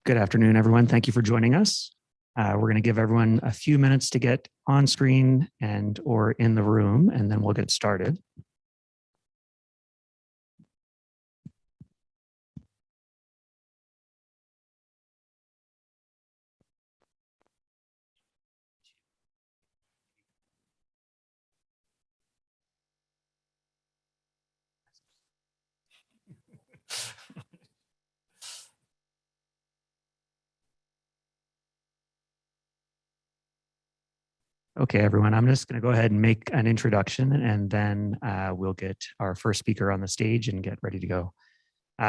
Good afternoon, everyone. Thank you for joining us. We're going to give everyone a few minutes to get on screen and or in the room, and then we'll get started. Okay, everyone, I'm just going to go ahead and make an introduction, and then we'll get our first speaker on the stage and get ready to go.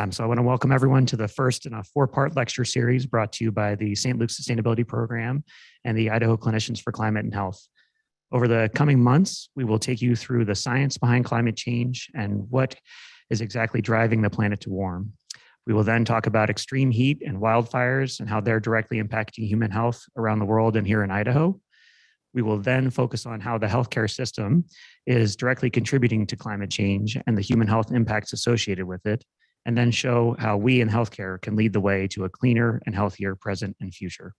So I want to welcome everyone to the first in a four-part lecture series brought to you by the St. Luke's Sustainability Program and the Idaho Clinicians for Climate and Health. Over the coming months, we will take you through the science behind climate change and what is exactly driving the planet to warm. We will then talk about extreme heat and wildfires and how they're directly impacting human health around the world and here in Idaho. We will then focus on how the healthcare system is directly contributing to climate change and the human health impacts associated with it, and then show how we in healthcare can lead the way to a cleaner and healthier present and future.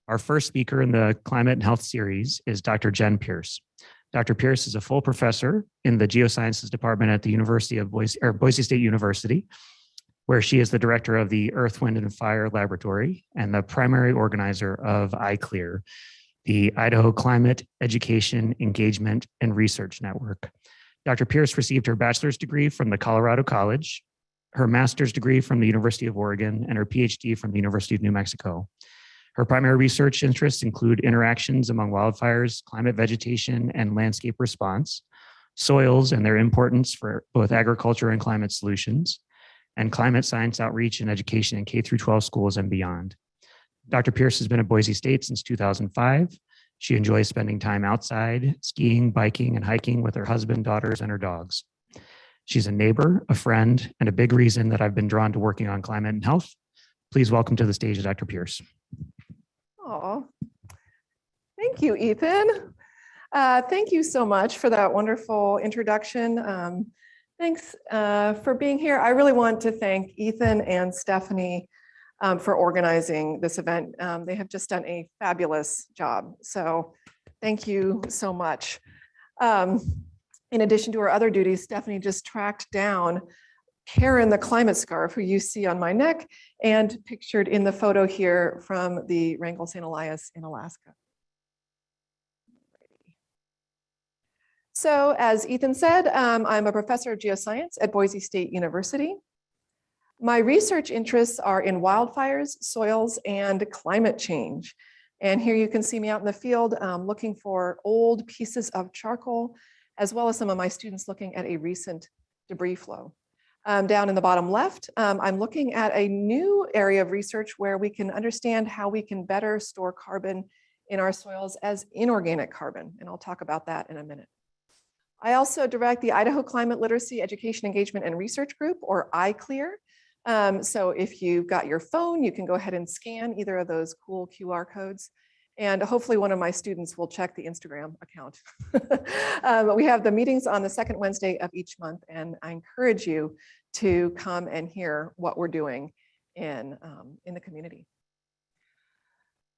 Our first speaker in the Climate and Health series is Dr. Jen Pierce. Dr. Pierce is a full professor in the Geosciences Department at the University of Boise State University, where she is the director of the Earth, Wind, and Fire Laboratory and the primary organizer of iClear, the Idaho Climate Education, Engagement, and Research Network. Dr. Pierce received her bachelor's degree from the Colorado College, her master's degree from the University of Oregon, and her PhD from the University of New Mexico. Her primary research interests include interactions among wildfires, climate vegetation, and landscape response, soils and their importance for both agriculture and climate solutions, and climate science outreach and education in K-12 schools and beyond. Dr. Pierce has been at Boise State since 2005. She enjoys spending time outside, skiing, biking, and hiking with her husband, daughters, and her dogs. She's a neighbor, a friend, and a big reason that I've been drawn to working on climate and health. Please welcome to the stage Dr. Pierce. Oh, thank you, Ethan. Thank you so much for that wonderful introduction. Thanks for being here. I really want to thank Ethan and Stephanie for organizing this event. They have just done a fabulous job. So thank you so much. In addition to her other duties, Stephanie just tracked down Karen, the climate scarf, who you see on my neck and pictured in the photo here from the Wrangell St. Elias in Alaska. So as Ethan said, I'm a professor of geoscience at Boise State University. My research interests are in wildfires, soils, and climate change. And here you can see me out in the field looking for old pieces of charcoal, as well as some of my students looking at a recent debris flow. Down in the bottom left, I'm looking at a new area of research where we can understand how we can better store carbon in our soils as inorganic carbon. And I'll talk about that in a minute. I also direct the Idaho Climate Literacy Education Engagement and Research Group, or iClear. So if you've got your phone, you can go ahead and scan either of those cool QR codes. And hopefully one of my students will check the Instagram account. We have the meetings on the second Wednesday of each month, and I encourage you to come and hear what we're doing in the community.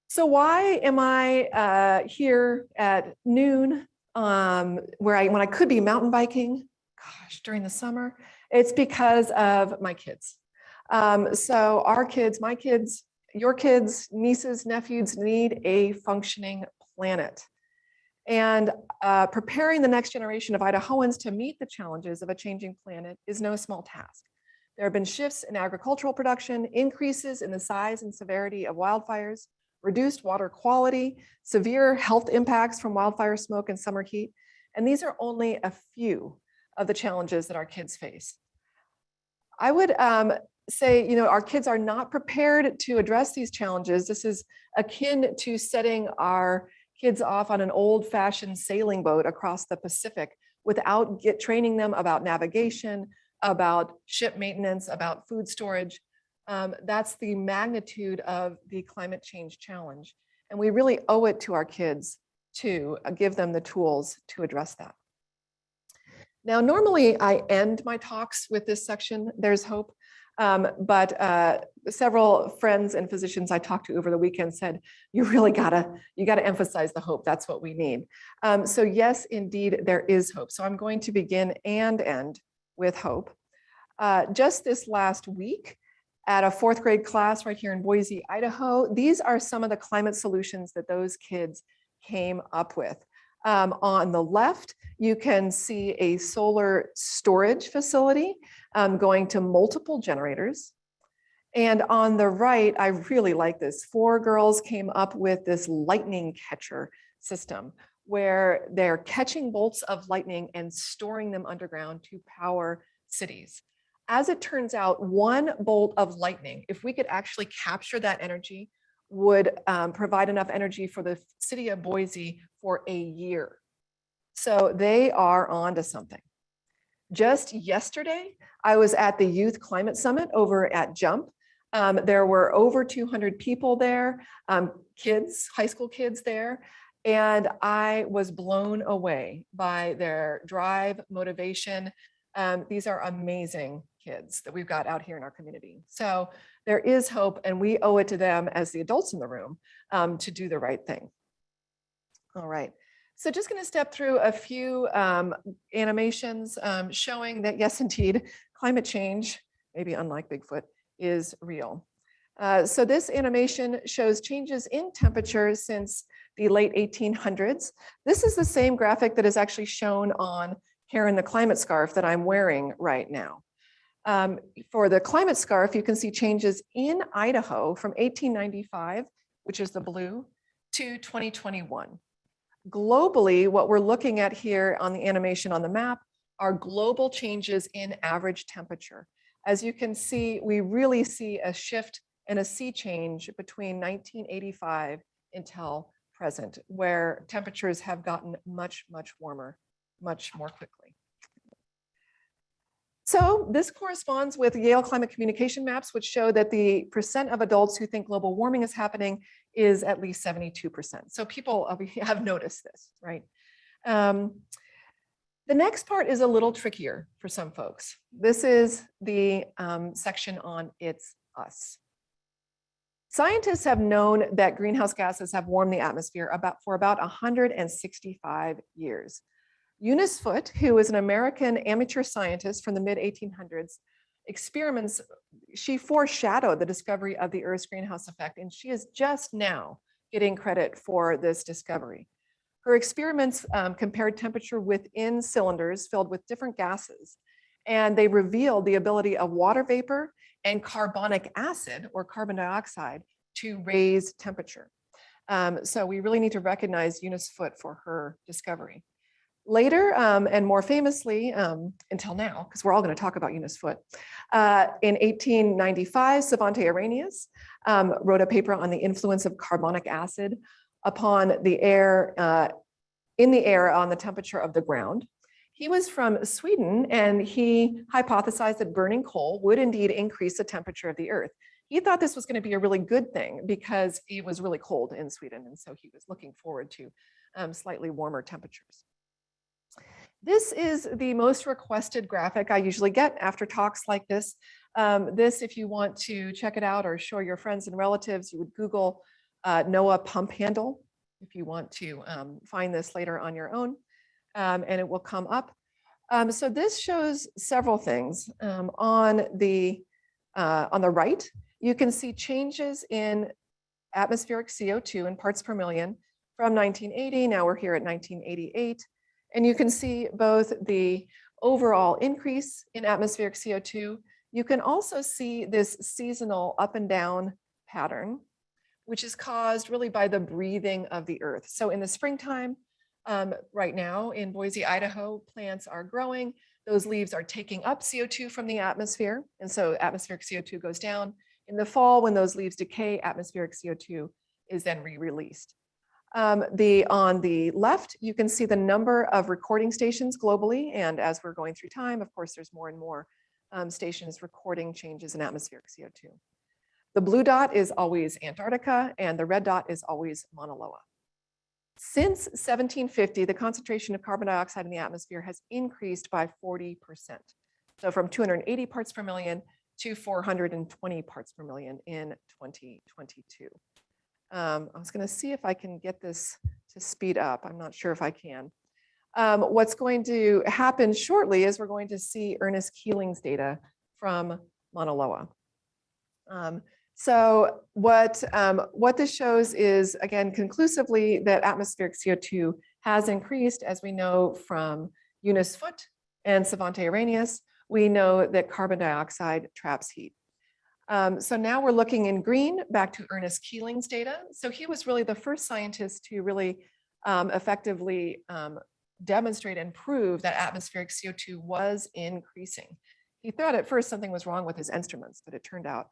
So why am I here at noon when I could be mountain biking, gosh, during the summer? It's because of my kids. So our kids, my kids, your kids, nieces, nephews need a functioning planet. And preparing the next generation of Idahoans to meet the challenges of a changing planet is no small task. There have been shifts in agricultural production, increases in the size and severity of wildfires, reduced water quality, severe health impacts from wildfire smoke and summer heat. And these are only a few of the challenges that our kids face. I would say, our kids are not prepared to address these challenges. This is akin to setting our kids off on an old-fashioned sailing boat across the Pacific without training them about navigation, about ship maintenance, about food storage. That's the magnitude of the climate change challenge. And we really owe it to our kids to give them the tools to address that. Now, normally I end my talks with this section, there's hope. But several friends and physicians I talked to over the weekend said, you really gotta emphasize the hope. That's what we need. So yes, indeed, there is hope. So I'm going to begin and end with hope. Just this last week at a 4th grade class right here in Boise, Idaho, these are some of the climate solutions that those kids came up with. On the left, you can see a solar storage facility going to multiple generators. And on the right, I really like this. 4 girls came up with this lightning catcher system where they're catching bolts of lightning and storing them underground to power cities. As it turns out, 1 bolt of lightning, if we could actually capture that energy, would provide enough energy for the city of Boise for a year. So they are on to something. Just yesterday, I was at the Youth Climate Summit over at JUMP. There were over 200 people there, kids, high school kids there, and I was blown away by their drive, motivation. These are amazing kids that we've got out here in our community. So there is hope, and we owe it to them as the adults in the room to do the right thing. All right. So just going to step through a few animations showing that, yes, indeed, climate change, maybe unlike Bigfoot, is real. So this animation shows changes in temperature since the late 1800s. This is the same graphic that is actually shown on Karen, the climate scarf that I'm wearing right now. For the climate scarf, you can see changes in Idaho from 1895, which is the blue, to 2021. Globally, what we're looking at here on the animation on the map are global changes in average temperature. As you can see, we really see a shift and a sea change between 1985 until present, where temperatures have gotten much, much warmer, much more quickly. So this corresponds with Yale climate communication maps, which show that the percent of adults who think global warming is happening is at least 72%. So people have noticed this, right? The next part is a little trickier for some folks. This is the section on It's Us. Scientists have known that greenhouse gases have warmed the atmosphere for about 165 years. Eunice Foote, who is an American amateur scientist from the mid-1800s, experiments, she foreshadowed the discovery of the Earth's greenhouse effect, and she is just now getting credit for this discovery. Her experiments compared temperature within cylinders filled with different gases, and they revealed the ability of water vapor and carbonic acid, or carbon dioxide, to raise temperature. So we really need to recognize Eunice Foote for her discovery. Later, and more famously, until now, because we're all going to talk about Eunice Foote, in 1895, Svante Arrhenius wrote a paper on the influence of carbonic acid upon the air, in the air on the temperature of the ground. He was from Sweden, and he hypothesized that burning coal would indeed increase the temperature of the Earth. He thought this was going to be a really good thing because it was really cold in Sweden, and so he was looking forward to slightly warmer temperatures. This is the most requested graphic I usually get after talks like this. This, if you want to check it out or show your friends and relatives, you would Google NOAA pump handle if you want to find this later on your own, and it will come up. So this shows several things. On the right, you can see changes in atmospheric CO2 in parts per million from 1980. Now we're here at 1988. And you can see both the overall increase in atmospheric CO2. You can also see this seasonal up and down pattern, which is caused really by the breathing of the Earth. So in the springtime, right now in Boise, Idaho, plants are growing. Those leaves are taking up CO2 from the atmosphere. And so atmospheric CO2 goes down. In the fall, when those leaves decay, atmospheric CO2 is then re-released. On the left, you can see the number of recording stations globally. And as we're going through time, of course, there's more and more stations recording changes in atmospheric CO2. The blue dot is always Antarctica, and the red dot is always Mauna Loa. Since 1750, the concentration of carbon dioxide in the atmosphere has increased by 40%. So from 280 parts per million to 420 parts per million in 2022. I was going to see if I can get this to speed up. I'm not sure if I can. What's going to happen shortly is we're going to see Ernest Keeling's data from Mauna Loa. So what this shows is, again, conclusively that atmospheric CO2 has increased, as we know from Eunice Foote and Savante Arrhenius. We know that carbon dioxide traps heat. So now we're looking in green back to Ernest Keeling's data. So he was really the first scientist to really effectively demonstrate and prove that atmospheric CO2 was increasing. He thought at first something was wrong with his instruments, but it turned out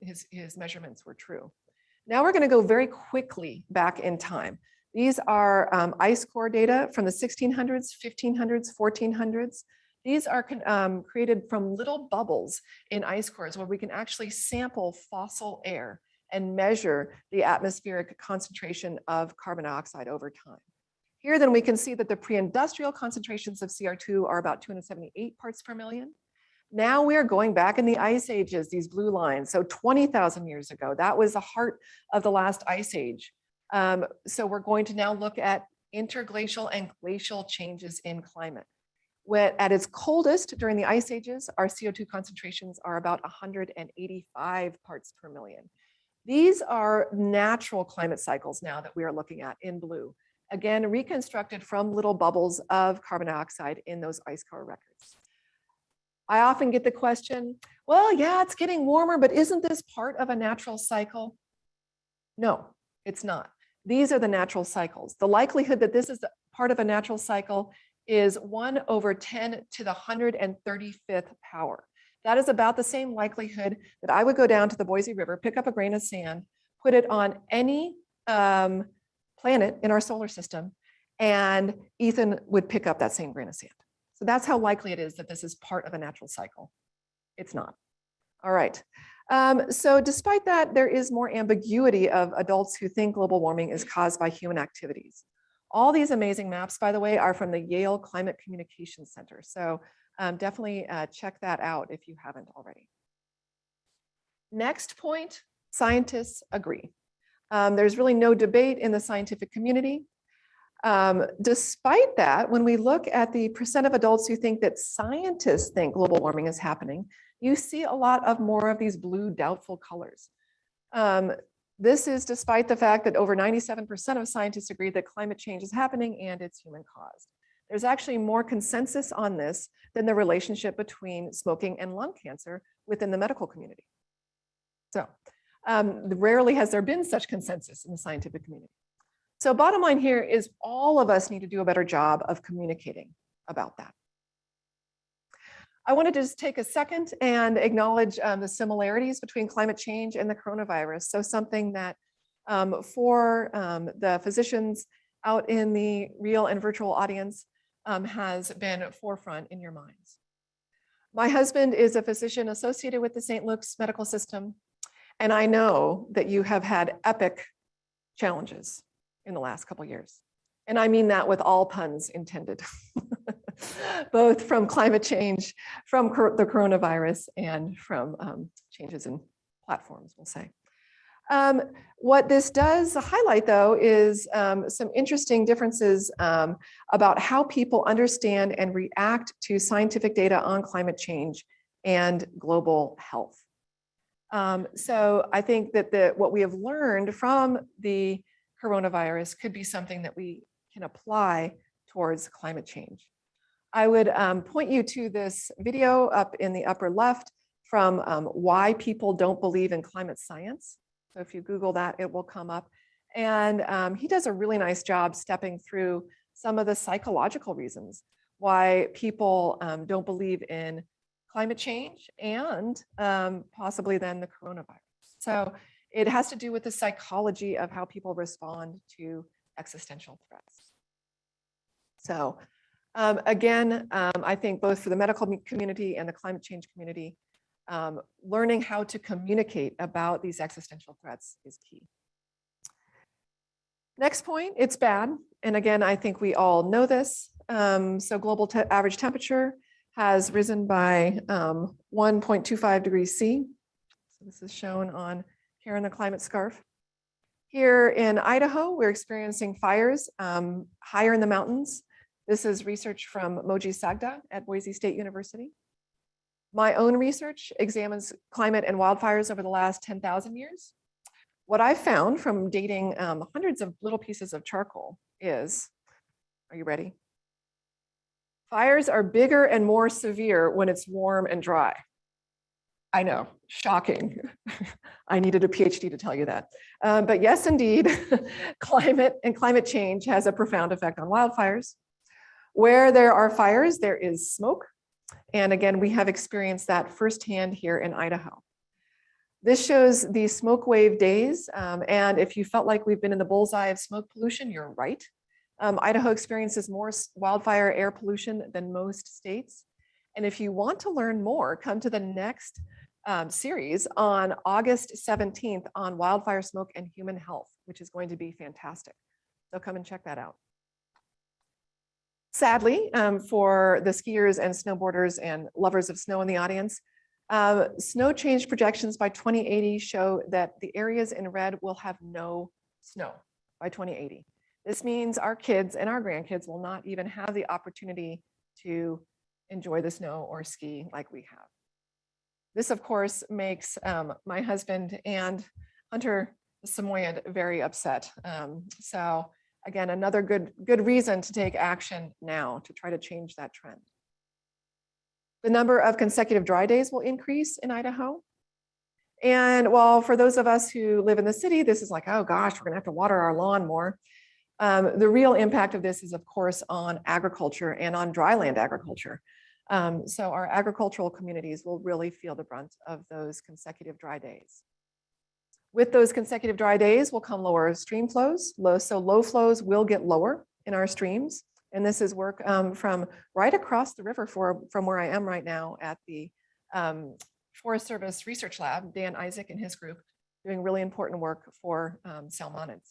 his measurements were true. Now we're going to go very quickly back in time. These are ice core data from the 1600s, 1500s, 1400s. These are created from little bubbles in ice cores where we can actually sample fossil air and measure the atmospheric concentration of carbon dioxide over time. Here then we can see that the pre-industrial concentrations of CO2 are about 278 parts per million. Now we are going back in the ice ages, these blue lines. So 20,000 years ago, that was the heart of the last ice age. So we're going to now look at interglacial and glacial changes in climate. When at its coldest during the ice ages, our CO2 concentrations are about 185 parts per million. These are natural climate cycles now that we are looking at in blue. Again, reconstructed from little bubbles of carbon dioxide in those ice core records. I often get the question, well, yeah, it's getting warmer, but isn't this part of a natural cycle? No, it's not. These are the natural cycles. The likelihood that this is part of a natural cycle is 1/10 to the 135th power. That is about the same likelihood that I would go down to the Boise River, pick up a grain of sand, put it on any planet in our solar system, and Ethan would pick up that same grain of sand. So that's how likely it is that this is part of a natural cycle. It's not. All right. So despite that, there is more ambiguity of adults who think global warming is caused by human activities. All these amazing maps, by the way, are from the Yale Climate Communications Center. So definitely check that out if you haven't already. Next point, scientists agree. There's really no debate in the scientific community. Despite that, when we look at the percent of adults who think that scientists think global warming is happening, you see a lot of more of these blue doubtful colors. This is despite the fact that over 97% of scientists agree that climate change is happening and it's human caused. There's actually more consensus on this than the relationship between smoking and lung cancer within the medical community. So rarely has there been such consensus in the scientific community. So bottom line here is all of us need to do a better job of communicating about that. I wanted to just take a second and acknowledge the similarities between climate change and the coronavirus. So something that for the physicians out in the real and virtual audience has been forefront in your minds. My husband is a physician associated with the St. Luke's Medical System, and I know that you have had epic challenges in the last couple of years. And I mean that with all puns intended, both from climate change, from the coronavirus, and from changes in platforms, we'll say. What this does highlight, though, is some interesting differences about how people understand and react to scientific data on climate change and global health. So I think that what we have learned from the coronavirus could be something that we can apply towards climate change. I would point you to this video up in the upper left from Why People Don't Believe in Climate Science. So if you Google that, it will come up. And he does a really nice job stepping through some of the psychological reasons why people don't believe in climate change and possibly then the coronavirus. So it has to do with the psychology of how people respond to existential threats. So again, I think both for the medical community and the climate change community, learning how to communicate about these existential threats is key. Next point, it's bad. And again, I think we all know this. So global average temperature has risen by 1.25 degrees C. So this is shown on here in the climate scarf. Here in Idaho, we're experiencing fires higher in the mountains. This is research from Moji Sagda at Boise State University. My own research examines climate and wildfires over the last 10,000 years. What I found from dating hundreds of little pieces of charcoal is, are you ready? Fires are bigger and more severe when it's warm and dry. I know, shocking. I needed a PhD to tell you that. But yes, indeed, climate and climate change has a profound effect on wildfires. Where there are fires, there is smoke. And again, we have experienced that firsthand here in Idaho. This shows the smoke wave days. And if you felt like we've been in the bullseye of smoke pollution, you're right. Idaho experiences more wildfire air pollution than most states. And if you want to learn more, come to the next series on August 17th on wildfire smoke and human health, which is going to be fantastic. So come and check that out. Sadly, for the skiers and snowboarders and lovers of snow in the audience, snow change projections by 2080 show that the areas in red will have no snow by 2080. This means our kids and our grandkids will not even have the opportunity to enjoy the snow or ski like we have. This, of course, makes my husband and Hunter Samoyed very upset. So again, another good reason to take action now to try to change that trend. The number of consecutive dry days will increase in Idaho. And while for those of us who live in the city, this is like, oh gosh, we're gonna have to water our lawn more. The real impact of this is, of course, on agriculture and on dryland agriculture. So our agricultural communities will really feel the brunt of those consecutive dry days. With those consecutive dry days will come lower stream flows. So low flows will get lower in our streams. And this is work from right across the river from where I am right now at the Forest Service Research Lab, Dan Isaac and his group doing really important work for salmonids.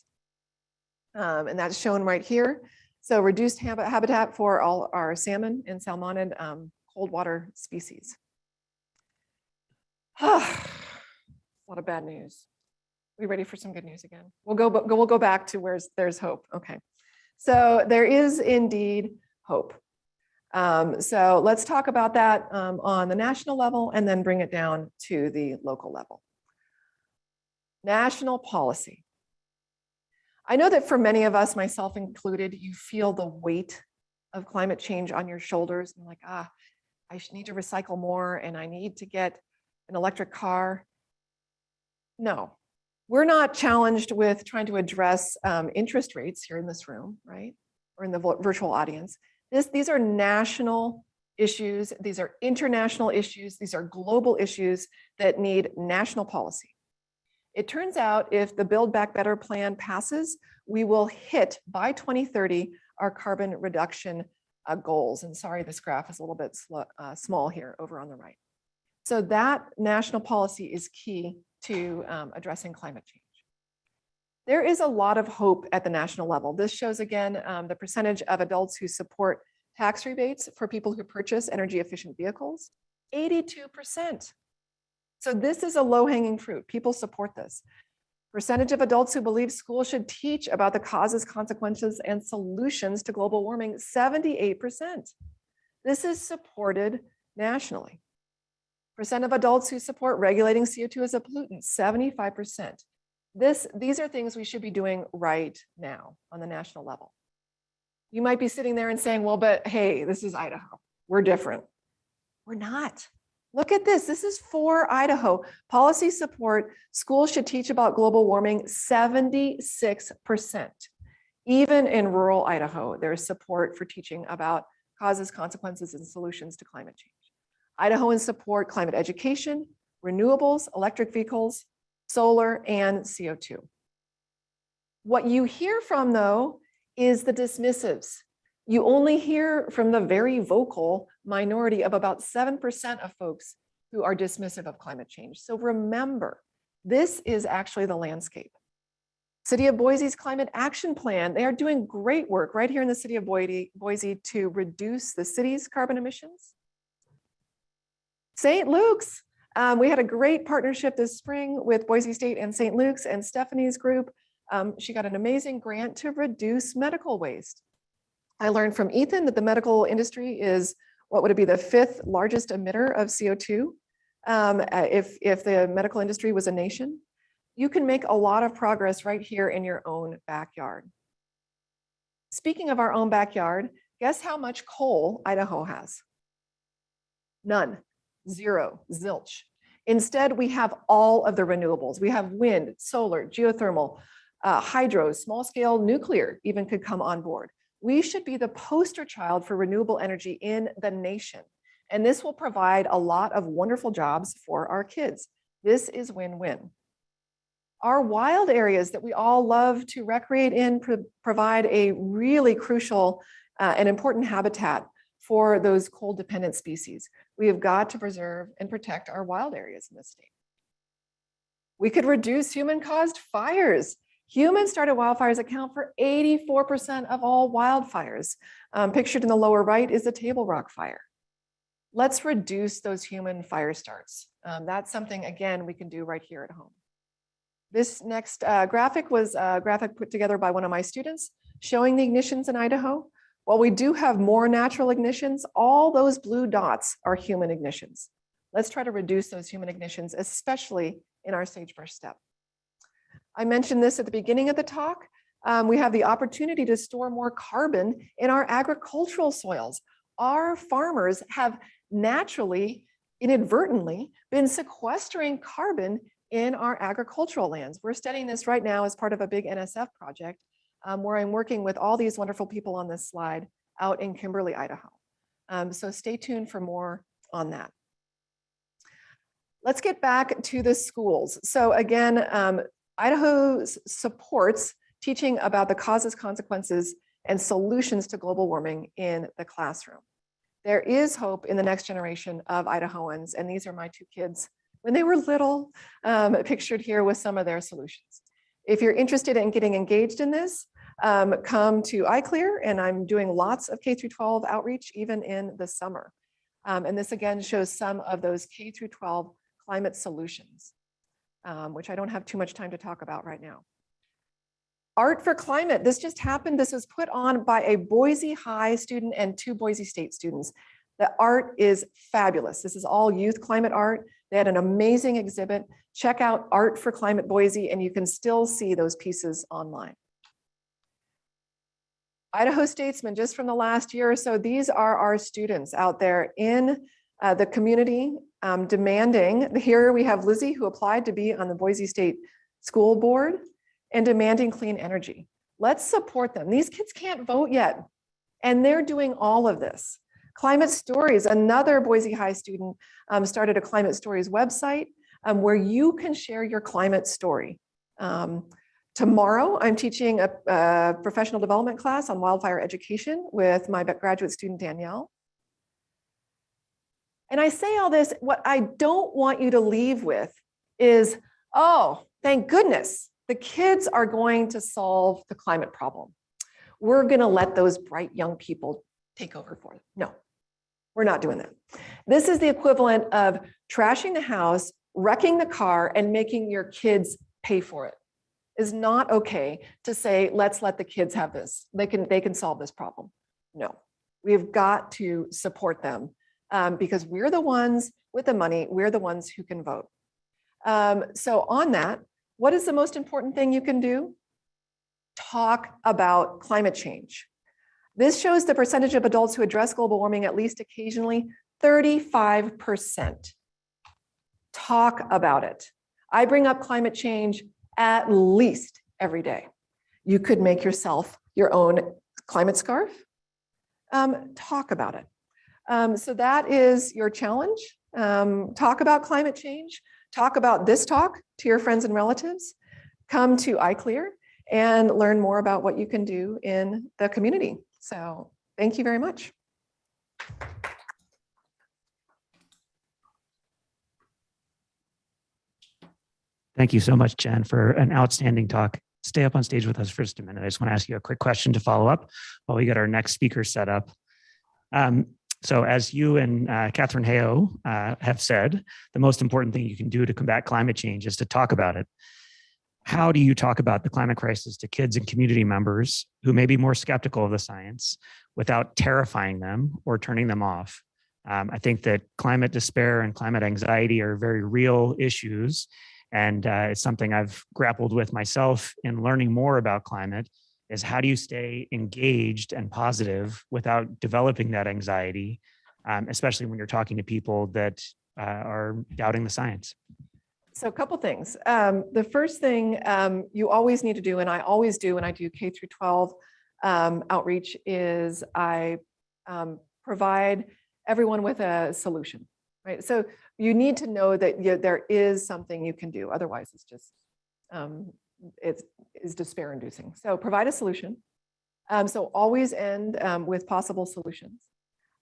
And that's shown right here. So reduced habitat for all our salmon and salmonid cold water species. A lot of bad news. We ready for some good news again? We'll go back to where there's hope. Okay. So there is indeed hope. So let's talk about that on the national level and then bring it down to the local level. National policy. I know that for many of us, myself included, you feel the weight of climate change on your shoulders. And like, I need to recycle more and I need to get an electric car. No, we're not challenged with trying to address interest rates here in this room, right? Or in the virtual audience. These are national issues. These are international issues. These are global issues that need national policy. It turns out if the Build Back Better plan passes, we will hit by 2030 our carbon reduction goals. And sorry, this graph is a little bit small here over on the right. So that national policy is key to addressing climate change. There is a lot of hope at the national level. This shows again the percentage of adults who support tax rebates for people who purchase energy efficient vehicles, 82%. So this is a low-hanging fruit. People support this. Percentage of adults who believe schools should teach about the causes, consequences, and solutions to global warming, 78%. This is supported nationally. Percent of adults who support regulating CO2 as a pollutant, 75%. These are things we should be doing right now on the national level. You might be sitting there and saying, well, but hey, this is Idaho. We're different. We're not. Look at this. This is for Idaho. Policy support, schools should teach about global warming, 76%. Even in rural Idaho, there is support for teaching about causes, consequences, and solutions to climate change. Idahoans support climate education, renewables, electric vehicles, solar, and CO2. What you hear from, though, is the dismissives. You only hear from the very vocal minority of about 7% of folks who are dismissive of climate change. So remember, this is actually the landscape. City of Boise's Climate Action Plan, they are doing great work right here in the city of Boise to reduce the city's carbon emissions. St. Luke's. We had a great partnership this spring with Boise State and St. Luke's and Stephanie's group. She got an amazing grant to reduce medical waste. I learned from Ethan that the medical industry is, what would it be, the 5th largest emitter of CO2 if the medical industry was a nation. You can make a lot of progress right here in your own backyard. Speaking of our own backyard, guess how much coal Idaho has? None, 0, zilch. Instead, we have all of the renewables. We have wind, solar, geothermal, hydro, small scale nuclear even could come on board. We should be the poster child for renewable energy in the nation. And this will provide a lot of wonderful jobs for our kids. This is win-win. Our wild areas that we all love to recreate in provide a really crucial and important habitat for those coal-dependent species. We have got to preserve and protect our wild areas in this state. We could reduce human-caused fires. Human-started wildfires account for 84% of all wildfires. Pictured in the lower right is the Table Rock fire. Let's reduce those human fire starts. That's something, again, we can do right here at home. This next graphic was a graphic put together by one of my students showing the ignitions in Idaho. While we do have more natural ignitions, all those blue dots are human ignitions. Let's try to reduce those human ignitions, especially in our stage first step. I mentioned this at the beginning of the talk. We have the opportunity to store more carbon in our agricultural soils. Our farmers have naturally, inadvertently, been sequestering carbon in our agricultural lands. We're studying this right now as part of a big NSF project where I'm working with all these wonderful people on this slide out in Kimberly, Idaho. So stay tuned for more on that. Let's get back to the schools. So again, Idaho supports teaching about the causes, consequences, and solutions to global warming in the classroom. There is hope in the next generation of Idahoans, and these are my 2 kids when they were little, pictured here with some of their solutions. If you're interested in getting engaged in this, come to iClear, and I'm doing lots of K-12 outreach even in the summer. And this again shows some of those K-12 climate solutions, which I don't have too much time to talk about right now. Art for Climate, this just happened. This was put on by a Boise High student and 2 Boise State students. The art is fabulous. This is all youth climate art. They had an amazing exhibit. Check out Art for Climate Boise, and you can still see those pieces online. Idaho Statesman, just from the last year or so, these are our students out there in the community demanding. Here we have Lizzie, who applied to be on the Boise State School Board and demanding clean energy. Let's support them. These kids can't vote yet, and they're doing all of this. Climate Stories, another Boise High student started a Climate Stories website where you can share your climate story. Tomorrow, I'm teaching a professional development class on wildfire education with my graduate student, Danielle. And I say all this, what I don't want you to leave with is, oh, thank goodness, the kids are going to solve the climate problem. We're gonna let those bright young people take over for it. No, we're not doing that. This is the equivalent of trashing the house, wrecking the car, and making your kids pay for it. It's not okay to say, let's let the kids have this. They can solve this problem. No, we've got to support them because we're the ones with the money. We're the ones who can vote. So on that, what is the most important thing you can do? Talk about climate change. This shows the percentage of adults who address global warming at least occasionally, 35%. Talk about it. I bring up climate change at least every day. You could make yourself your own climate scarf. Talk about it. So that is your challenge. Talk about climate change. Talk about this talk to your friends and relatives. Come to iClear and learn more about what you can do in the community. So thank you very much. Thank you so much, Jen, for an outstanding talk. Stay up on stage with us for just a minute. I just want to ask you a quick question to follow up while we get our next speaker set up. So as you and Catherine Heo have said, the most important thing you can do to combat climate change is to talk about it. How do you talk about the climate crisis to kids and community members who may be more skeptical of the science without terrifying them or turning them off? I think that climate despair and climate anxiety are very real issues. And it's something I've grappled with myself in learning more about climate, is how do you stay engaged and positive without developing that anxiety, especially when you're talking to people that are doubting the science? So a couple things. The first thing you always need to do, and I always do when I do K through 12 outreach, is I provide everyone with a solution, right? So you need to know that there is something you can do. Otherwise, it's just, it is despair inducing. So provide a solution. So always end with possible solutions.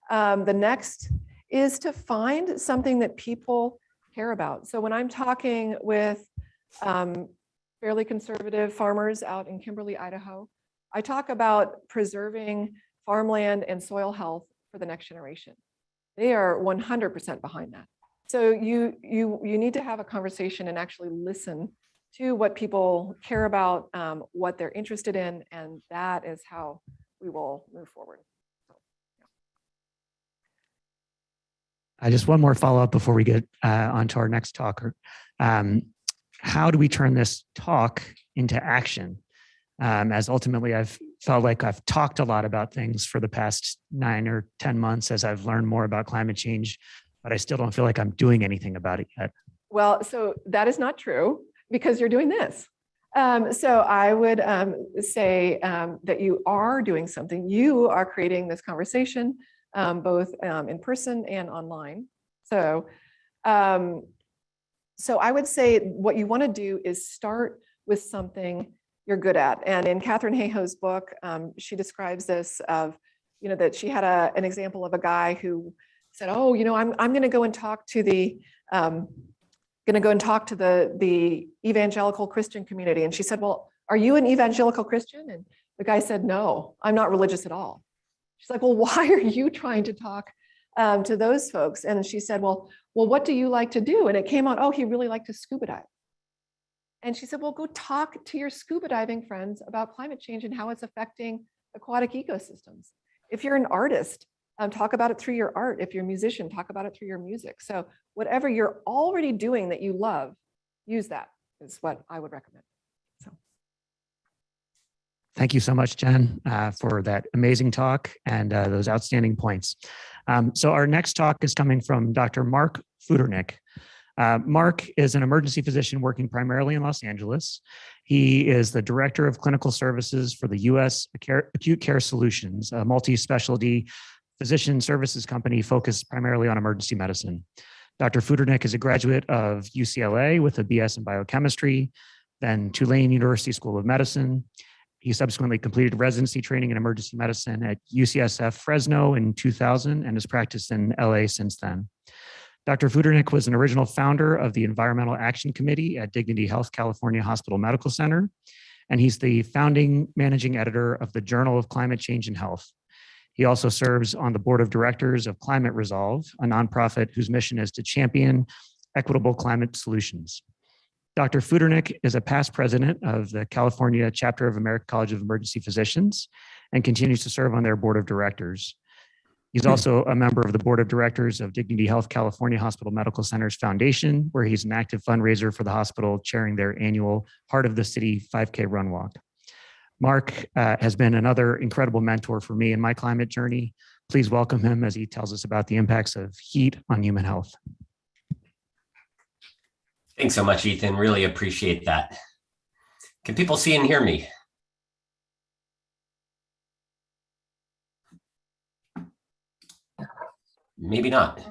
The next is to find something that people care about. So when I'm talking with fairly conservative farmers out in Kimberly, Idaho, I talk about preserving farmland and soil health for the next generation. They are 100% behind that. So you need to have a conversation and actually listen to what people care about, what they're interested in, and that is how we will move forward. So, yeah. I just one more follow-up before we get on to our next talker. How do we turn this talk into action? As ultimately I've felt like I've talked a lot about things for the past 9 or 10 months as I've learned more about climate change, but I still don't feel like I'm doing anything about it yet. Well, so that is not true because you're doing this. So I would say that you are doing something. You are creating this conversation, both in person and online. So I would say what you want to do is start with something you're good at. And in Catherine Hayhoe's book, she describes this of, that she had an example of a guy who said, "Oh, I'm going to go and talk to the evangelical Christian community." And she said, "Well, are you an evangelical Christian?" And the guy said, "No, I'm not religious at all." She's like, "Well, why are you trying to talk to those folks?" And she said, well, what do you like to do? And it came out, oh, he really liked to scuba dive. And she said, well, go talk to your scuba diving friends about climate change and how it's affecting aquatic ecosystems. If you're an artist, talk about it through your art. If you're a musician, talk about it through your music. So whatever you're already doing that you love, use that is what I would recommend. So. Thank you so much, Jen, for that amazing talk and those outstanding points. So our next talk is coming from Dr. Marc Futernick. Marc is an emergency physician working primarily in Los Angeles. He is the Director of Clinical Services for the U.S. Acute Care Solutions, a multi-specialty physician services company focused primarily on emergency medicine. Dr. Futernick is a graduate of UCLA with a BS in biochemistry, then Tulane University School of Medicine. He subsequently completed residency training in emergency medicine at UCSF Fresno in 2000 and has practiced in LA since then. Dr. Futernick was an original founder of the Environmental Action Committee at Dignity Health California Hospital Medical Center, and he's the founding managing editor of the Journal of Climate Change and Health. He also serves on the board of directors of Climate Resolve, a nonprofit whose mission is to champion equitable climate solutions. Dr. Futernick is a past president of the California Chapter of American College of Emergency Physicians and continues to serve on their board of directors. He's also a member of the board of directors of Dignity Health California Hospital Medical Centers Foundation, where he's an active fundraiser for the hospital, chairing their annual Heart of the City 5K run walk. Marc has been another incredible mentor for me in my climate journey. Please welcome him as he tells us about the impacts of heat on human health. Thanks so much, Ethan. Really appreciate that. Can people see and hear me? Maybe not.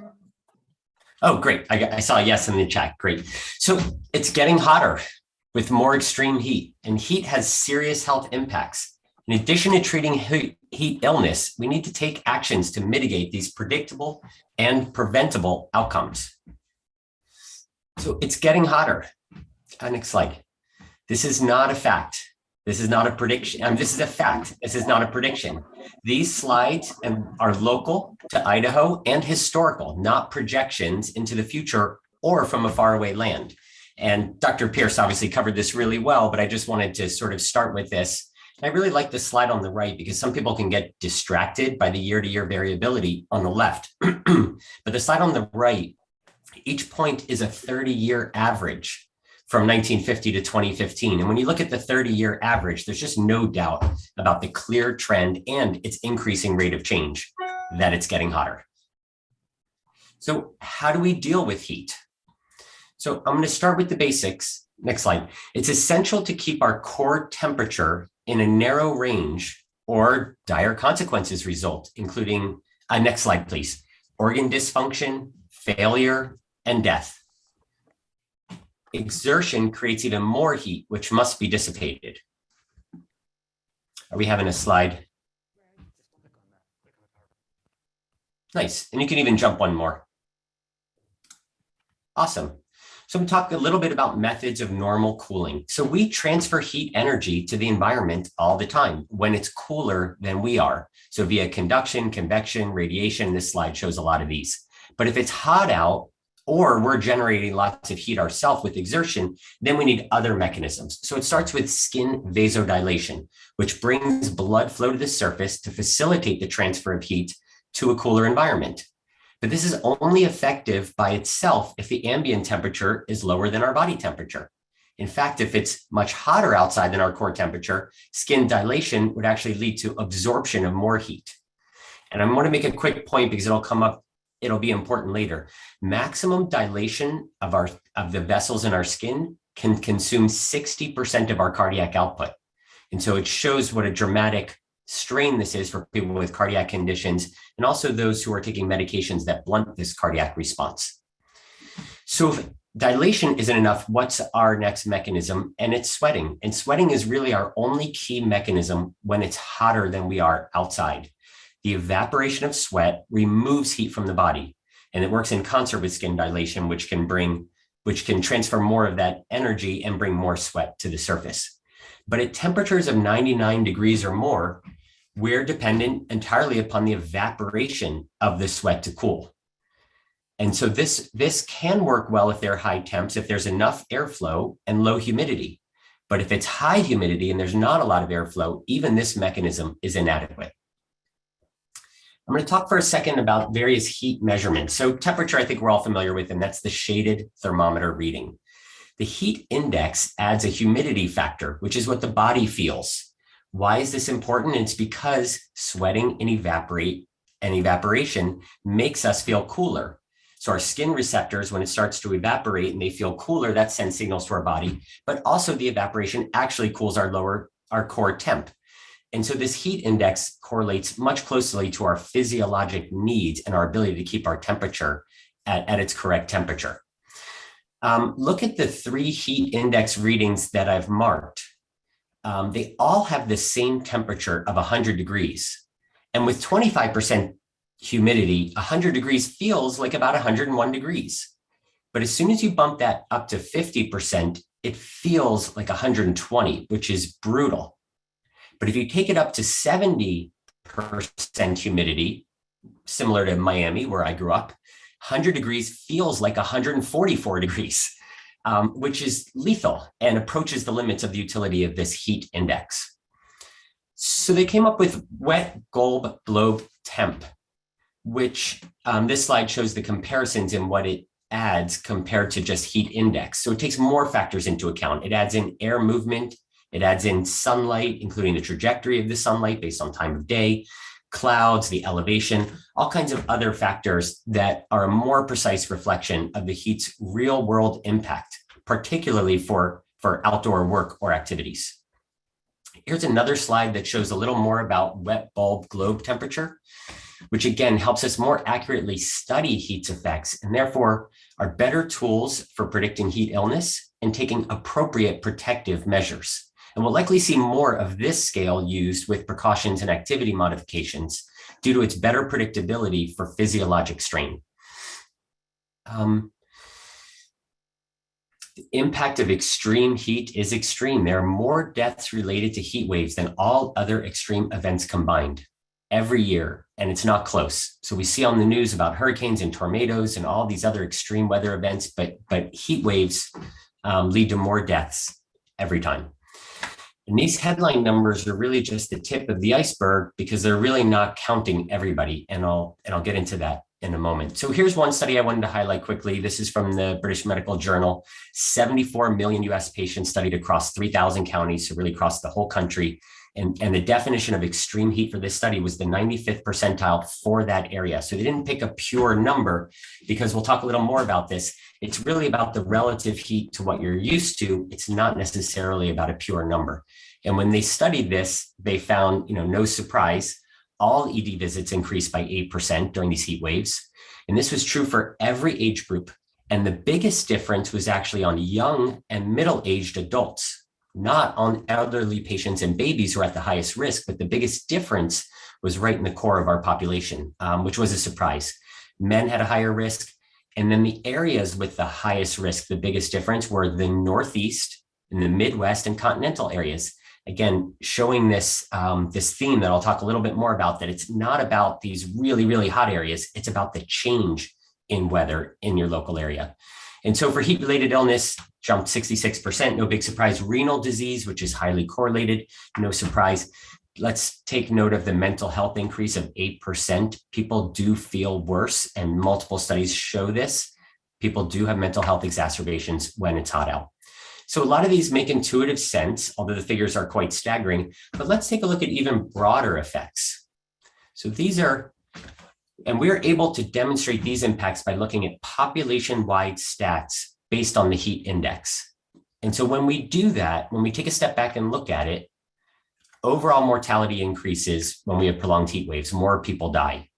Oh, great. I saw a yes in the chat. Great. So it's getting hotter with more extreme heat, and heat has serious health impacts. In addition to treating heat illness, we need to take actions to mitigate these predictable and preventable outcomes. So it's getting hotter. Next slide. This is not a fact. This is not a prediction. This is a fact. This is not a prediction. These slides are local to Idaho and historical, not projections into the future or from a faraway land. And Dr. Pierce obviously covered this really well, but I just wanted to sort of start with this. I really like the slide on the right because some people can get distracted by the year-to-year variability on the left. But the slide on the right, each point is a 30-year average from 1950 to 2015. And when you look at the 30-year average, there's just no doubt about the clear trend and its increasing rate of change, that it's getting hotter. So how do we deal with heat? So I'm going to start with the basics. Next slide. It's essential to keep our core temperature in a narrow range or dire consequences result, including, next slide, please, organ dysfunction, failure, and death. Exertion creates even more heat, which must be dissipated. Are we having a slide? Nice. And you can even jump one more. Awesome. So I'm going to talk a little bit about methods of normal cooling. So we transfer heat energy to the environment all the time when it's cooler than we are. So via conduction, convection, radiation, this slide shows a lot of these. But if it's hot out, or we're generating lots of heat ourselves with exertion, then we need other mechanisms. So it starts with skin vasodilation, which brings blood flow to the surface to facilitate the transfer of heat to a cooler environment. But this is only effective by itself if the ambient temperature is lower than our body temperature. In fact, if it's much hotter outside than our core temperature, skin dilation would actually lead to absorption of more heat. And I want to make a quick point because it'll come up. It'll be important later. Maximum dilation of the vessels in our skin can consume 60% of our cardiac output. And so it shows what a dramatic strain this is for people with cardiac conditions and also those who are taking medications that blunt this cardiac response. So if dilation isn't enough, what's our next mechanism? And it's sweating. And sweating is really our only key mechanism when it's hotter than we are outside. The evaporation of sweat removes heat from the body, and it works in concert with skin dilation, which can transfer more of that energy and bring more sweat to the surface. But at temperatures of 99 degrees or more, we're dependent entirely upon the evaporation of the sweat to cool. And so this can work well if they're high temps, if there's enough airflow and low humidity. But if it's high humidity and there's not a lot of airflow, even this mechanism is inadequate. I'm going to talk for a second about various heat measurements. So temperature, I think we're all familiar with, and that's the shaded thermometer reading. The heat index adds a humidity factor, which is what the body feels. Why is this important? It's because sweating and evaporation makes us feel cooler. So our skin receptors, when it starts to evaporate and they feel cooler, that sends signals to our body, but also the evaporation actually cools our core temp. And so this heat index correlates much closely to our physiologic needs and our ability to keep our temperature at its correct temperature. Look at the 3 heat index readings that I've marked. They all have the same temperature of 100 degrees. And with 25% humidity, 100 degrees feels like about 101 degrees. But as soon as you bump that up to 50%, it feels like 120, which is brutal. But if you take it up to 70% humidity, similar to Miami, where I grew up, 100 degrees feels like 144 degrees, which is lethal and approaches the limits of the utility of this heat index. So they came up with wet bulb globe temp, which this slide shows the comparisons in what it adds compared to just heat index. So it takes more factors into account. It adds in air movement. It adds in sunlight, including the trajectory of the sunlight based on time of day, clouds, the elevation, all kinds of other factors that are a more precise reflection of the heat's real world impact, particularly for outdoor work or activities. Here's another slide that shows a little more about wet bulb globe temperature, which again helps us more accurately study heat's effects and therefore are better tools for predicting heat illness and taking appropriate protective measures. And we'll likely see more of this scale used with precautions and activity modifications due to its better predictability for physiologic strain. The impact of extreme heat is extreme. There are more deaths related to heat waves than all other extreme events combined every year, and it's not close. So we see on the news about hurricanes and tornadoes and all these other extreme weather events, but heat waves lead to more deaths every time. And these headline numbers are really just the tip of the iceberg because they're really not counting everybody. And I'll get into that in a moment. So here's one study I wanted to highlight quickly. This is from the British Medical Journal. 74 million US patients studied across 3,000 counties, so really across the whole country. And the definition of extreme heat for this study was the 95th percentile for that area. So they didn't pick a pure number because we'll talk a little more about this. It's really about the relative heat to what you're used to. It's not necessarily about a pure number. And when they studied this, they found, no surprise, all ED visits increased by 8% during these heat waves. And this was true for every age group. And the biggest difference was actually on young and middle-aged adults, not on elderly patients and babies who are at the highest risk, but the biggest difference was right in the core of our population, which was a surprise. Men had a higher risk. And then the areas with the highest risk, the biggest difference were the Northeast and the Midwest and continental areas. Again, showing this theme that I'll talk a little bit more about, that it's not about these really, really hot areas. It's about the change in weather in your local area. And so for heat-related illness, jumped 66%, no big surprise. Renal disease, which is highly correlated, no surprise. Let's take note of the mental health increase of 8%. People do feel worse, and multiple studies show this. People do have mental health exacerbations when it's hot out. So a lot of these make intuitive sense, although the figures are quite staggering. But let's take a look at even broader effects. So these are, and we're able to demonstrate these impacts by looking at population-wide stats based on the heat index. And so when we do that, when we take a step back and look at it, overall mortality increases when we have prolonged heat waves. More people die.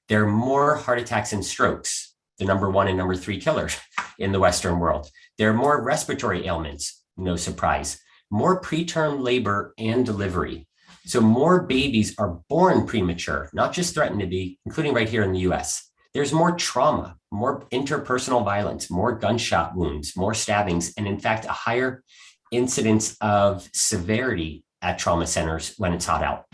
There are more heart attacks and strokes, the number 1 and number 3 killers in the Western world. There are more respiratory ailments, no surprise. More preterm labor and delivery. So more babies are born premature, not just threatened to be, including right here in the US. There's more trauma, more interpersonal violence, more gunshot wounds, more stabbings, and in fact, a higher incidence of severity at trauma centers when it's hot out.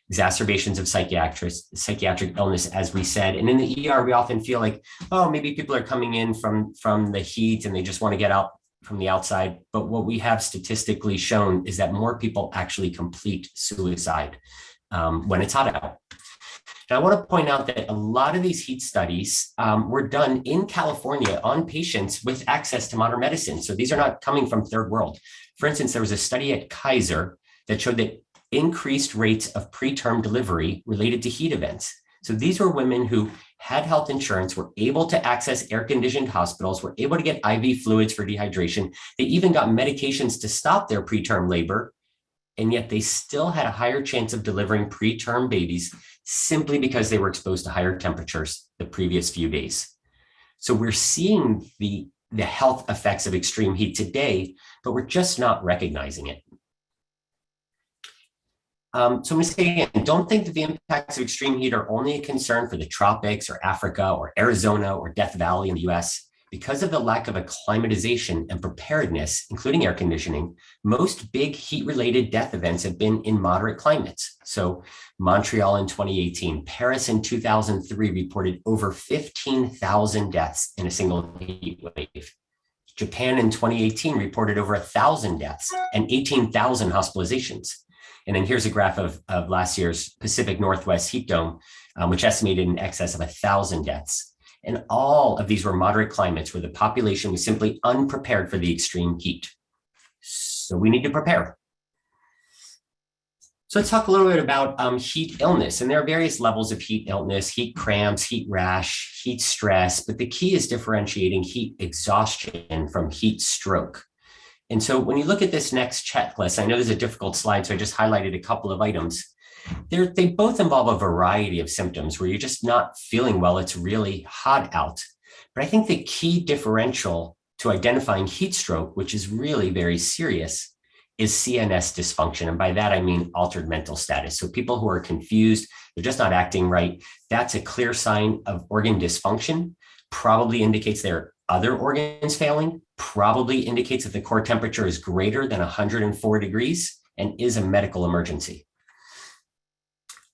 Exacerbations of psychiatric illness, as we said. And in the ER, we often feel like, oh, maybe people are coming in from the heat and they just want to get out from the outside. But what we have statistically shown is that more people actually complete suicide when it's hot out. And I want to point out that a lot of these heat studies were done in California on patients with access to modern medicine. So these are not coming from third world. For instance, there was a study at Kaiser that showed that increased rates of preterm delivery related to heat events. So these were women who had health insurance, were able to access air-conditioned hospitals, were able to get IV fluids for dehydration. They even got medications to stop their preterm labor, and yet they still had a higher chance of delivering preterm babies simply because they were exposed to higher temperatures the previous few days. So we're seeing the health effects of extreme heat today, but we're just not recognizing it. So I'm going to say again, don't think that the impacts of extreme heat are only a concern for the tropics or Africa or Arizona or Death Valley in the US. Because of the lack of acclimatization and preparedness, including air conditioning, most big heat-related death events have been in moderate climates. So Montreal in 2018, Paris in 2003 reported over 15,000 deaths in a single heat wave. Japan in 2018 reported over 1,000 deaths and 18,000 hospitalizations. And then here's a graph of last year's Pacific Northwest heat dome, which estimated in excess of 1,000 deaths. And all of these were moderate climates where the population was simply unprepared for the extreme heat. So we need to prepare. So let's talk a little bit about heat illness. And there are various levels of heat illness: heat cramps, heat rash, heat stress. But the key is differentiating heat exhaustion from heat stroke. And so when you look at this next checklist, I know this is a difficult slide, so I just highlighted a couple of items. They both involve a variety of symptoms where you're just not feeling well. It's really hot out. But I think the key differential to identifying heat stroke, which is really very serious, is CNS dysfunction. And by that, I mean altered mental status. So people who are confused, they're just not acting right. That's a clear sign of organ dysfunction, probably indicates there are other organs failing, probably indicates that the core temperature is greater than 104 degrees and is a medical emergency.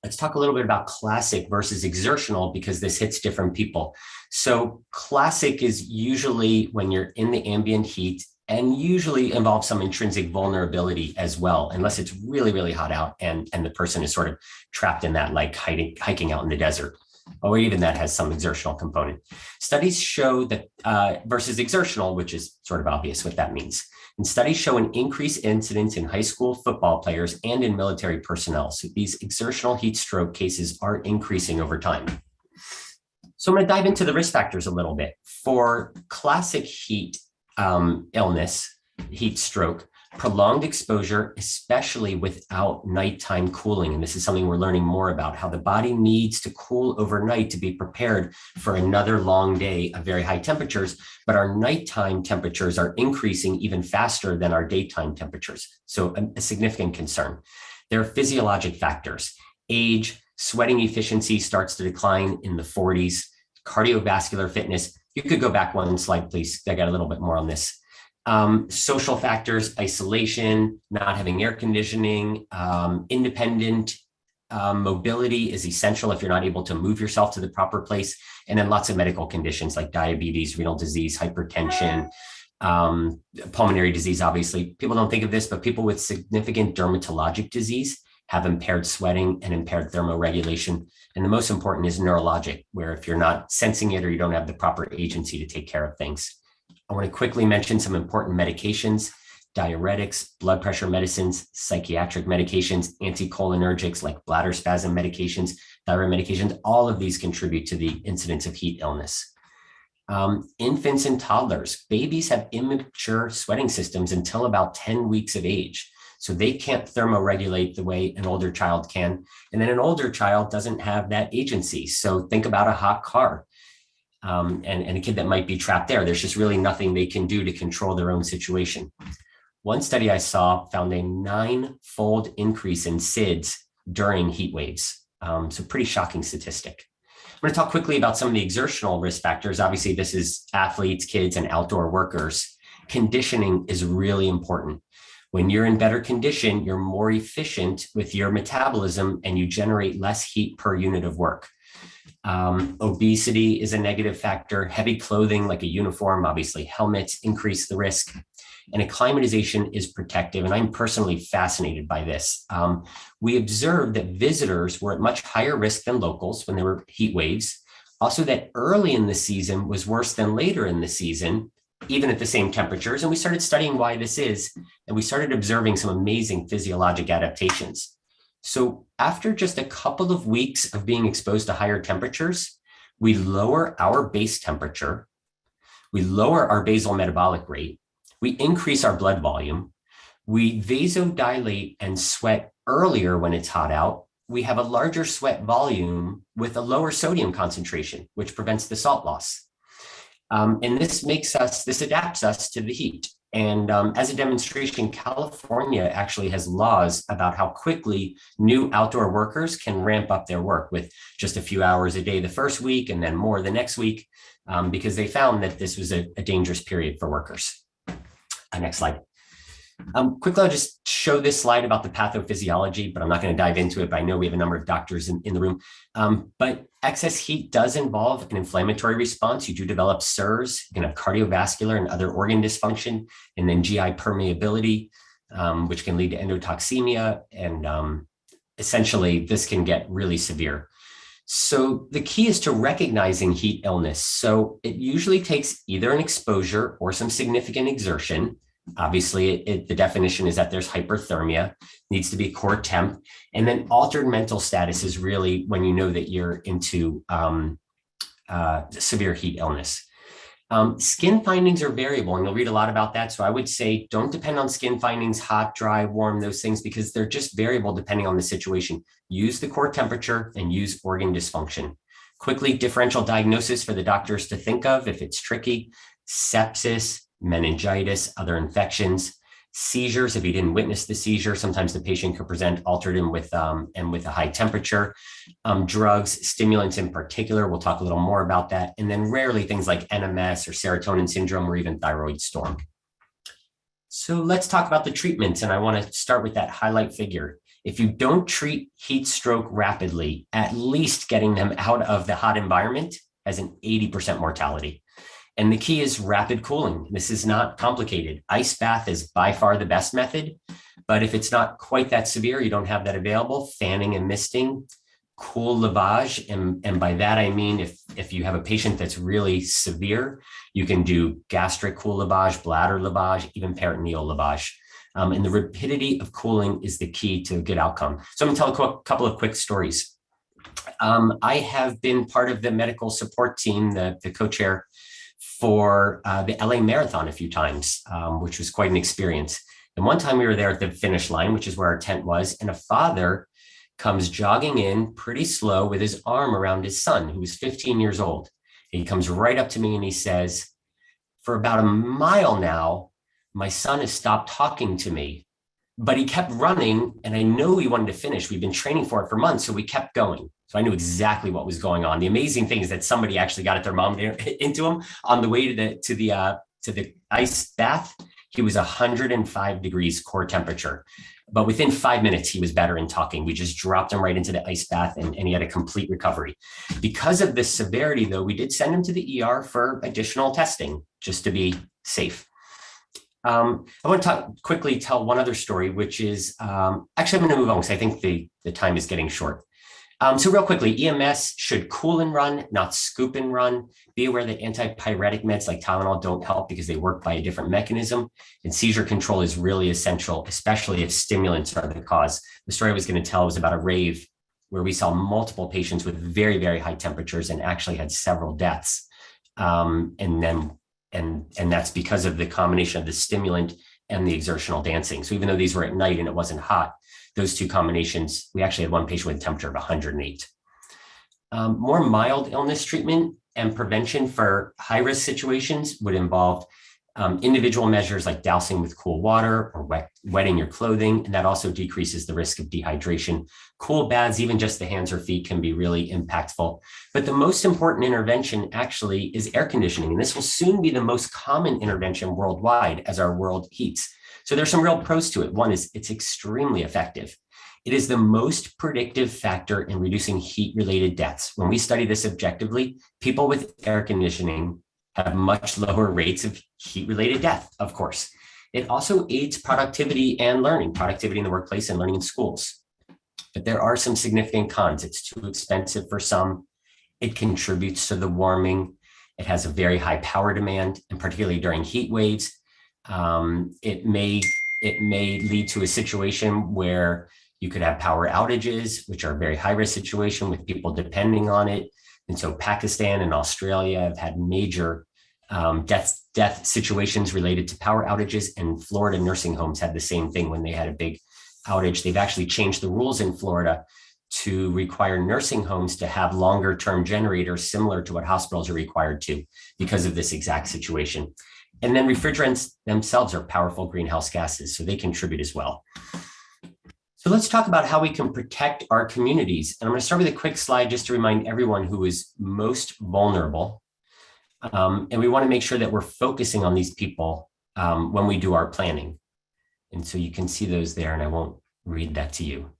Let's talk a little bit about classic versus exertional because this hits different people. So classic is usually when you're in the ambient heat and usually involves some intrinsic vulnerability as well, unless it's really, really hot out and the person is sort of trapped in that, like hiking out in the desert, or even that has some exertional component. Studies show that versus exertional, which is sort of obvious what that means. And studies show an increased incidence in high school football players and in military personnel. So these exertional heat stroke cases are increasing over time. So I'm going to dive into the risk factors a little bit. For classic heat illness, heat stroke, prolonged exposure, especially without nighttime cooling. And this is something we're learning more about, how the body needs to cool overnight to be prepared for another long day of very high temperatures. But our nighttime temperatures are increasing even faster than our daytime temperatures. So a significant concern. There are physiologic factors. Age, sweating efficiency starts to decline in the 40s, cardiovascular fitness. You could go back one slide, please. I got a little bit more on this. Social factors, isolation, not having air conditioning, independent mobility is essential if you're not able to move yourself to the proper place. And then lots of medical conditions like diabetes, renal disease, hypertension, pulmonary disease, obviously. People don't think of this, but people with significant dermatologic disease have impaired sweating and impaired thermoregulation. And the most important is neurologic, where if you're not sensing it or you don't have the proper agency to take care of things. I want to quickly mention some important medications: diuretics, blood pressure medicines, psychiatric medications, anticholinergics like bladder spasm medications, thyroid medications. All of these contribute to the incidence of heat illness. Infants and toddlers, babies have immature sweating systems until about 10 weeks of age. So they can't thermoregulate the way an older child can. And then an older child doesn't have that agency. So think about a hot car. And a kid that might be trapped there. There's just really nothing they can do to control their own situation. One study I saw found a 9-fold increase in SIDS during heat waves. So pretty shocking statistic. I'm going to talk quickly about some of the exertional risk factors. Obviously, this is athletes, kids, and outdoor workers. Conditioning is really important. When you're in better condition, you're more efficient with your metabolism and you generate less heat per unit of work. Obesity is a negative factor. Heavy clothing like a uniform, obviously helmets, increase the risk. And acclimatization is protective. And I'm personally fascinated by this. We observed that visitors were at much higher risk than locals when there were heat waves. Also that early in the season was worse than later in the season, even at the same temperatures. And we started studying why this is, and we started observing some amazing physiologic adaptations. So after just a couple of weeks of being exposed to higher temperatures, we lower our base temperature, we lower our basal metabolic rate, we increase our blood volume, we vasodilate and sweat earlier when it's hot out, we have a larger sweat volume with a lower sodium concentration, which prevents the salt loss. And this adapts us to the heat. And as a demonstration, California actually has laws about how quickly new outdoor workers can ramp up their work with just a few hours a day the first week and then more the next week, because they found that this was a dangerous period for workers. Next slide. Quickly, I'll just show this slide about the pathophysiology, but I'm not going to dive into it, but I know we have a number of doctors in the room. But excess heat does involve an inflammatory response. You do develop SIRS, you can have cardiovascular and other organ dysfunction, and then GI permeability, which can lead to endotoxemia. And essentially, this can get really severe. So the key is to recognizing heat illness. So it usually takes either an exposure or some significant exertion. Obviously, the definition is that there's hyperthermia, needs to be core temp, and then altered mental status is really when you know that you're into severe heat illness. Skin findings are variable, and you'll read a lot about that. So I would say don't depend on skin findings, hot, dry, warm, those things, because they're just variable depending on the situation. Use the core temperature and use organ dysfunction. Quickly, differential diagnosis for the doctors to think of if it's tricky: sepsis, meningitis, other infections. Seizures, if you didn't witness the seizure, sometimes the patient could present altered and with a high temperature. Drugs, stimulants in particular, we'll talk a little more about that. And then rarely things like NMS or serotonin syndrome or even thyroid storm. So let's talk about the treatments. And I want to start with that highlight figure. If you don't treat heat stroke rapidly, at least getting them out of the hot environment has an 80% mortality. And the key is rapid cooling. This is not complicated. Ice bath is by far the best method, but if it's not quite that severe, you don't have that available, fanning and misting, cool lavage. And by that, I mean, if you have a patient that's really severe, you can do gastric cool lavage, bladder lavage, even peritoneal lavage. And the rapidity of cooling is the key to a good outcome. So I'm gonna tell a couple of quick stories. I have been part of the medical support team, the co-chair for the LA Marathon a few times, which was quite an experience. And one time we were there at the finish line, which is where our tent was, and a father comes jogging in pretty slow with his arm around his son, who was 15 years old. And he comes right up to me and he says, for about a mile now, my son has stopped talking to me, but he kept running and I know he wanted to finish. We've been training for it for months, so we kept going. So I knew exactly what was going on. The amazing thing is that somebody actually got a thermometer into him on the way to the ice bath. He was 105 degrees core temperature, but within 5 minutes, he was better in talking. We just dropped him right into the ice bath and he had a complete recovery. Because of this severity though, we did send him to the ER for additional testing just to be safe. I want to quickly tell one other story, which is, actually I'm going to move on because I think the time is getting short. So real quickly, EMS should cool and run, not scoop and run. Be aware that antipyretic meds like Tylenol don't help because they work by a different mechanism. And seizure control is really essential, especially if stimulants are the cause. The story I was going to tell was about a rave where we saw multiple patients with very, very high temperatures and actually had several deaths. And that's because of the combination of the stimulant and the exertional dancing. So even though these were at night and it wasn't hot, those two combinations, we actually had one patient with a temperature of 108. More mild illness treatment and prevention for high-risk situations would involve individual measures like dousing with cool water or wetting your clothing, and that also decreases the risk of dehydration. Cool baths, even just the hands or feet, can be really impactful. But the most important intervention actually is air conditioning, and this will soon be the most common intervention worldwide as our world heats. So there's some real pros to it. One is it's extremely effective. It is the most predictive factor in reducing heat-related deaths. When we study this objectively, people with air conditioning have much lower rates of heat-related death, of course. It also aids productivity and learning, productivity in the workplace and learning in schools. But there are some significant cons. It's too expensive for some. It contributes to the warming. It has a very high power demand, and particularly during heat waves. It may lead to a situation where you could have power outages, which are a very high-risk situation with people depending on it. And so Pakistan and Australia have had major death situations related to power outages, and Florida nursing homes had the same thing when they had a big outage. They've actually changed the rules in Florida to require nursing homes to have longer term generators similar to what hospitals are required to because of this exact situation. And then refrigerants themselves are powerful greenhouse gases, so they contribute as well. So let's talk about how we can protect our communities. And I'm going to start with a quick slide just to remind everyone who is most vulnerable. And we want to make sure that we're focusing on these people when we do our planning. And so you can see those there, and I won't read that to you.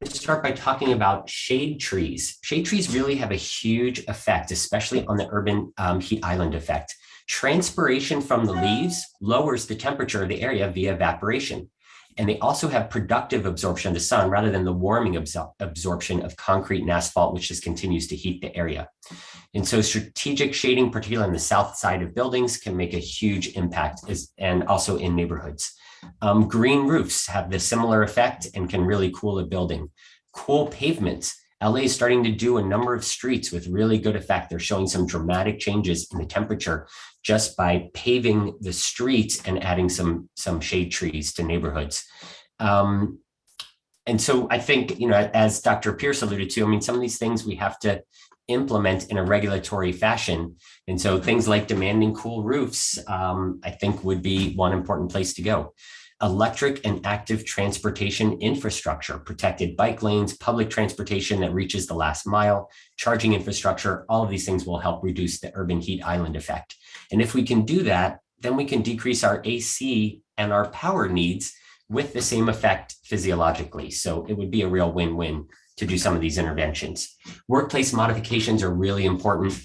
Let's start by talking about shade trees. Shade trees really have a huge effect, especially on the urban heat island effect. Transpiration from the leaves lowers the temperature of the area via evaporation. And they also have productive absorption of the sun rather than the warming absorption of concrete and asphalt, which just continues to heat the area. And so strategic shading, particularly on the south side of buildings, can make a huge impact, and also in neighborhoods. Green roofs have the similar effect and can really cool a building. Cool pavements. LA is starting to do a number of streets with really good effect. They're showing some dramatic changes in the temperature just by paving the streets and adding some shade trees to neighborhoods. And so I think, as Dr. Pierce alluded to, some of these things we have to implement in a regulatory fashion. And so things like demanding cool roofs, I think would be one important place to go. Electric and active transportation infrastructure, protected bike lanes, public transportation that reaches the last mile, charging infrastructure, all of these things will help reduce the urban heat island effect. And if we can do that, then we can decrease our AC and our power needs with the same effect physiologically. So it would be a real win-win to do some of these interventions. Workplace modifications are really important.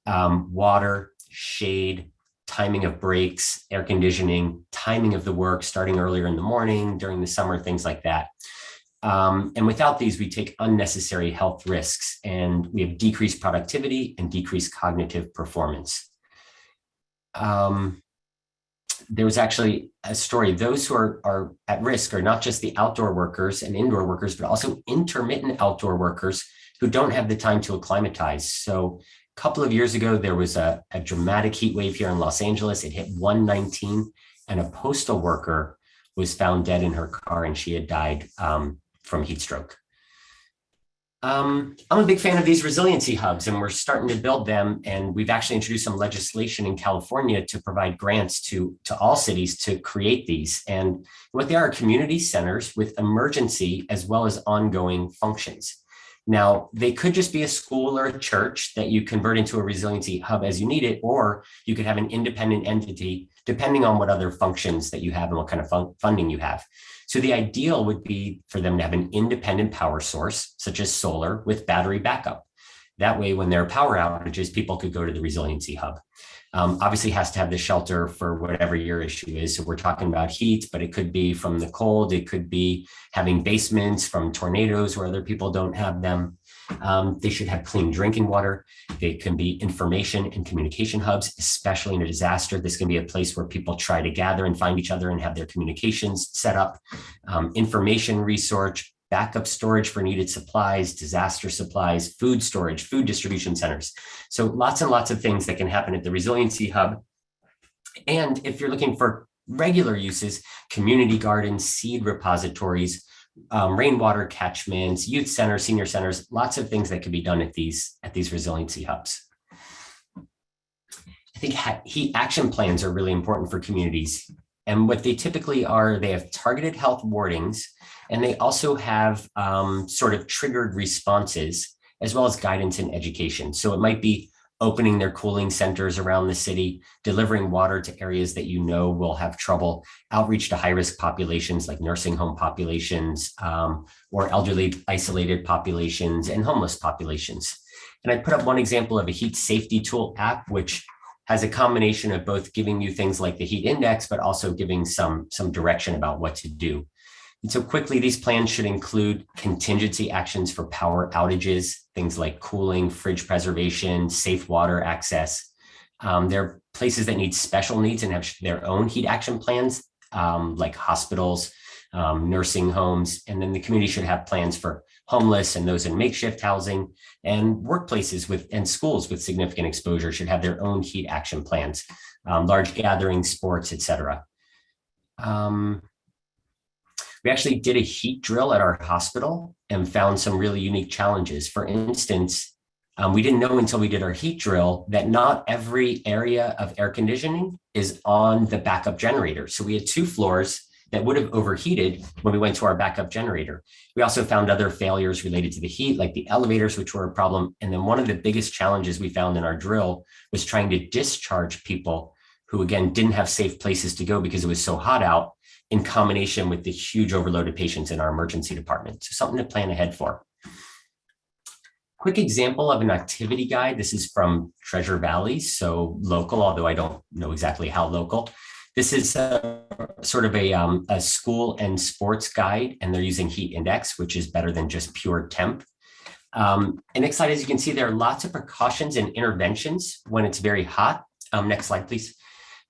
Water, shade, timing of breaks, air conditioning, timing of the work, starting earlier in the morning, during the summer, things like that. And without these, we take unnecessary health risks and we have decreased productivity and decreased cognitive performance. There was actually a story. Those who are at risk are not just the outdoor workers and indoor workers, but also intermittent outdoor workers who don't have the time to acclimatize. So a couple of years ago, there was a dramatic heat wave here in Los Angeles. It hit 119 and a postal worker was found dead in her car and she had died from heat stroke. I'm a big fan of these resiliency hubs and we're starting to build them. And we've actually introduced some legislation in California to provide grants to all cities to create these. And what they are community centers with emergency as well as ongoing functions. Now, they could just be a school or a church that you convert into a resiliency hub as you need it, or you could have an independent entity depending on what other functions that you have and what kind of funding you have. So the ideal would be for them to have an independent power source, such as solar with battery backup. That way, when there are power outages, people could go to the resiliency hub. Obviously has to have the shelter for whatever your issue is. So we're talking about heat, but it could be from the cold. It could be having basements from tornadoes where other people don't have them. They should have clean drinking water. They can be information and communication hubs, especially in a disaster. This can be a place where people try to gather and find each other and have their communications set up. Information research, backup storage for needed supplies, disaster supplies, food storage, food distribution centers. So lots and lots of things that can happen at the resiliency hub. And if you're looking for regular uses, community gardens, seed repositories, rainwater catchments, youth centers, senior centers, lots of things that can be done at these resiliency hubs. I think heat action plans are really important for communities. And what they typically are, they have targeted health wardings, and they also have sort of triggered responses, as well as guidance and education. So it might be opening their cooling centers around the city, delivering water to areas that you know will have trouble, outreach to high-risk populations like nursing home populations, or elderly isolated populations and homeless populations. And I put up one example of a heat safety tool app, which has a combination of both giving you things like the heat index, but also giving some direction about what to do. And so quickly, these plans should include contingency actions for power outages, things like cooling, fridge preservation, safe water access. There are places that need special needs and have their own heat action plans, like hospitals, nursing homes, and then the community should have plans for homeless and those in makeshift housing, and workplaces and schools with significant exposure should have their own heat action plans, large gatherings, sports, etc. We actually did a heat drill at our hospital and found some really unique challenges. For instance, we didn't know until we did our heat drill that not every area of air conditioning is on the backup generator. So we had 2 floors that would have overheated when we went to our backup generator. We also found other failures related to the heat, like the elevators, which were a problem. And then one of the biggest challenges we found in our drill was trying to discharge people who, again, didn't have safe places to go because it was so hot out, in combination with the huge overloaded patients in our emergency department. So something to plan ahead for. Quick example of an activity guide. This is from Treasure Valley, so local, although I don't know exactly how local. This is sort of a school and sports guide, and they're using heat index, which is better than just pure temp. And next slide, as you can see, there are lots of precautions and interventions when it's very hot. Next slide, please.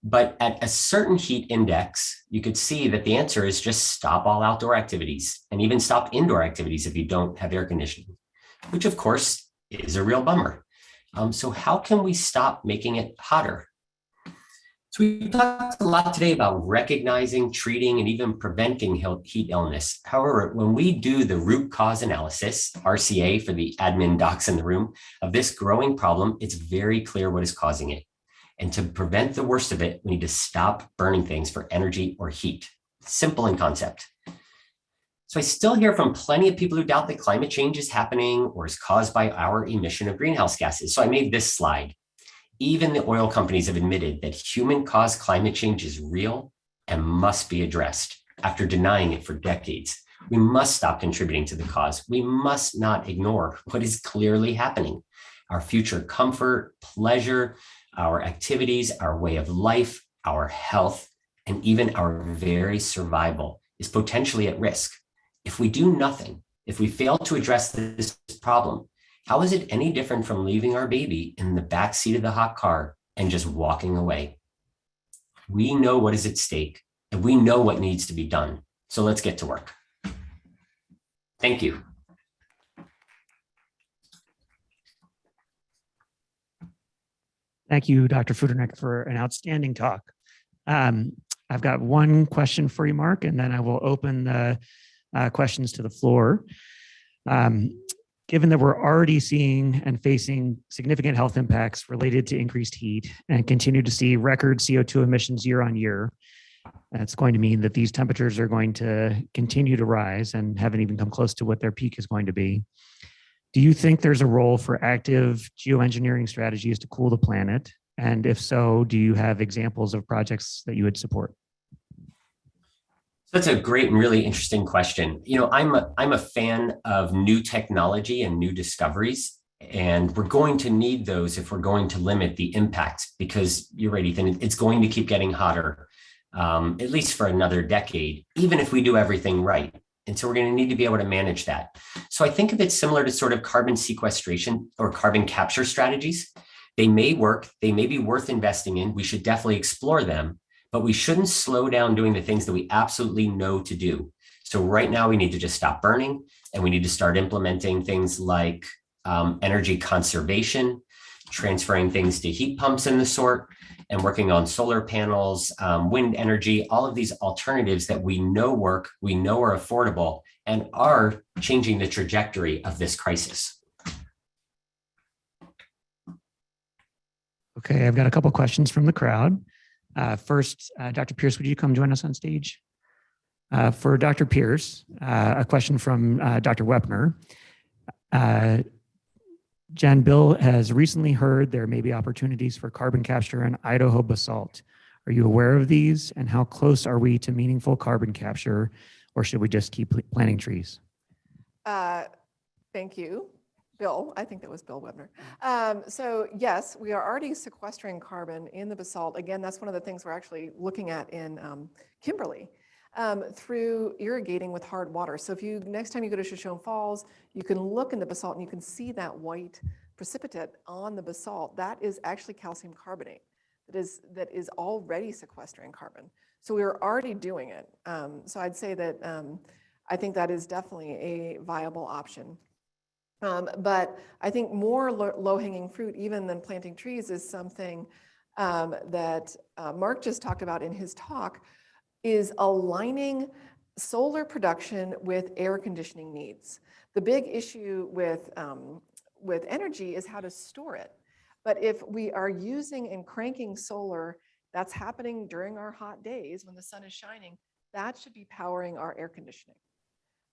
But at a certain heat index, you could see that the answer is just stop all outdoor activities and even stop indoor activities if you don't have air conditioning, which of course is a real bummer. So how can we stop making it hotter? So we talked a lot today about recognizing, treating, and even preventing heat illness. However, when we do the root cause analysis, RCA for the admin docs in the room, of this growing problem, it's very clear what is causing it. And to prevent the worst of it, we need to stop burning things for energy or heat. Simple in concept. So I still hear from plenty of people who doubt that climate change is happening or is caused by our emission of greenhouse gases. So I made this slide. Even the oil companies have admitted that human-caused climate change is real and must be addressed after denying it for decades. We must stop contributing to the cause. We must not ignore what is clearly happening. Our future comfort, pleasure, our activities, our way of life, our health, and even our very survival is potentially at risk. If we do nothing, if we fail to address this problem, how is it any different from leaving our baby in the back seat of the hot car and just walking away? We know what is at stake and we know what needs to be done. So let's get to work. Thank you. Thank you, Dr. Futernick, for an outstanding talk. I've got one question for you, Marc, and then I will open the questions to the floor. Given that we're already seeing and facing significant health impacts related to increased heat and continue to see record CO2 emissions year on year, that's going to mean that these temperatures are going to continue to rise and haven't even come close to what their peak is going to be. Do you think there's a role for active geoengineering strategies to cool the planet? And if so, do you have examples of projects that you would support? That's a great and really interesting question. You know, I'm a fan of new technology and new discoveries, and we're going to need those if we're going to limit the impact, because you're right, Ethan, it's going to keep getting hotter, at least for another decade, even if we do everything right. And so we're going to need to be able to manage that. So I think of it similar to sort of carbon sequestration or carbon capture strategies. They may work, they may be worth investing in. We should definitely explore them. But we shouldn't slow down doing the things that we absolutely know to do. So right now we need to just stop burning, and we need to start implementing things like energy conservation, transferring things to heat pumps and the sort, and working on solar panels, wind energy, all of these alternatives that we know work, we know are affordable, and are changing the trajectory of this crisis. Okay, I've got a couple questions from the crowd. First, Dr. Pierce, would you come join us on stage? For Dr. Pierce, a question from Dr. Wepner. Jen, Bill has recently heard there may be opportunities for carbon capture in Idaho basalt. Are you aware of these, and how close are we to meaningful carbon capture, or should we just keep planting trees? Thank you. Bill, I think that was Bill Webner. So yes, we are already sequestering carbon in the basalt. Again, that's one of the things we're actually looking at in Kimberly through irrigating with hard water. So if you, next time you go to Shoshone Falls, you can look in the basalt and you can see that white precipitate on the basalt. That is actually calcium carbonate that is already sequestering carbon. So we're already doing it. So I'd say that I think that is definitely a viable option. But I think more low-hanging fruit, even than planting trees, is something that Marc just talked about in his talk, is aligning solar production with air conditioning needs. The big issue with energy is how to store it. But if we are using and cranking solar, that's happening during our hot days when the sun is shining, that should be powering our air conditioning.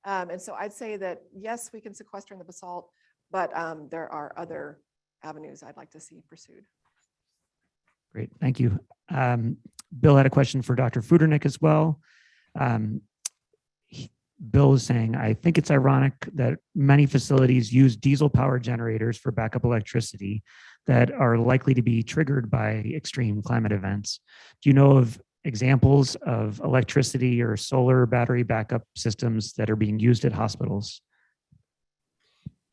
And so I'd say that, yes, we can sequester in the basalt, but there are other avenues I'd like to see pursued. Great, thank you. Bill had a question for Dr. Futernick as well. Bill is saying, I think it's ironic that many facilities use diesel power generators for backup electricity that are likely to be triggered by extreme climate events. Do you know of examples of electricity or solar battery backup systems that are being used at hospitals?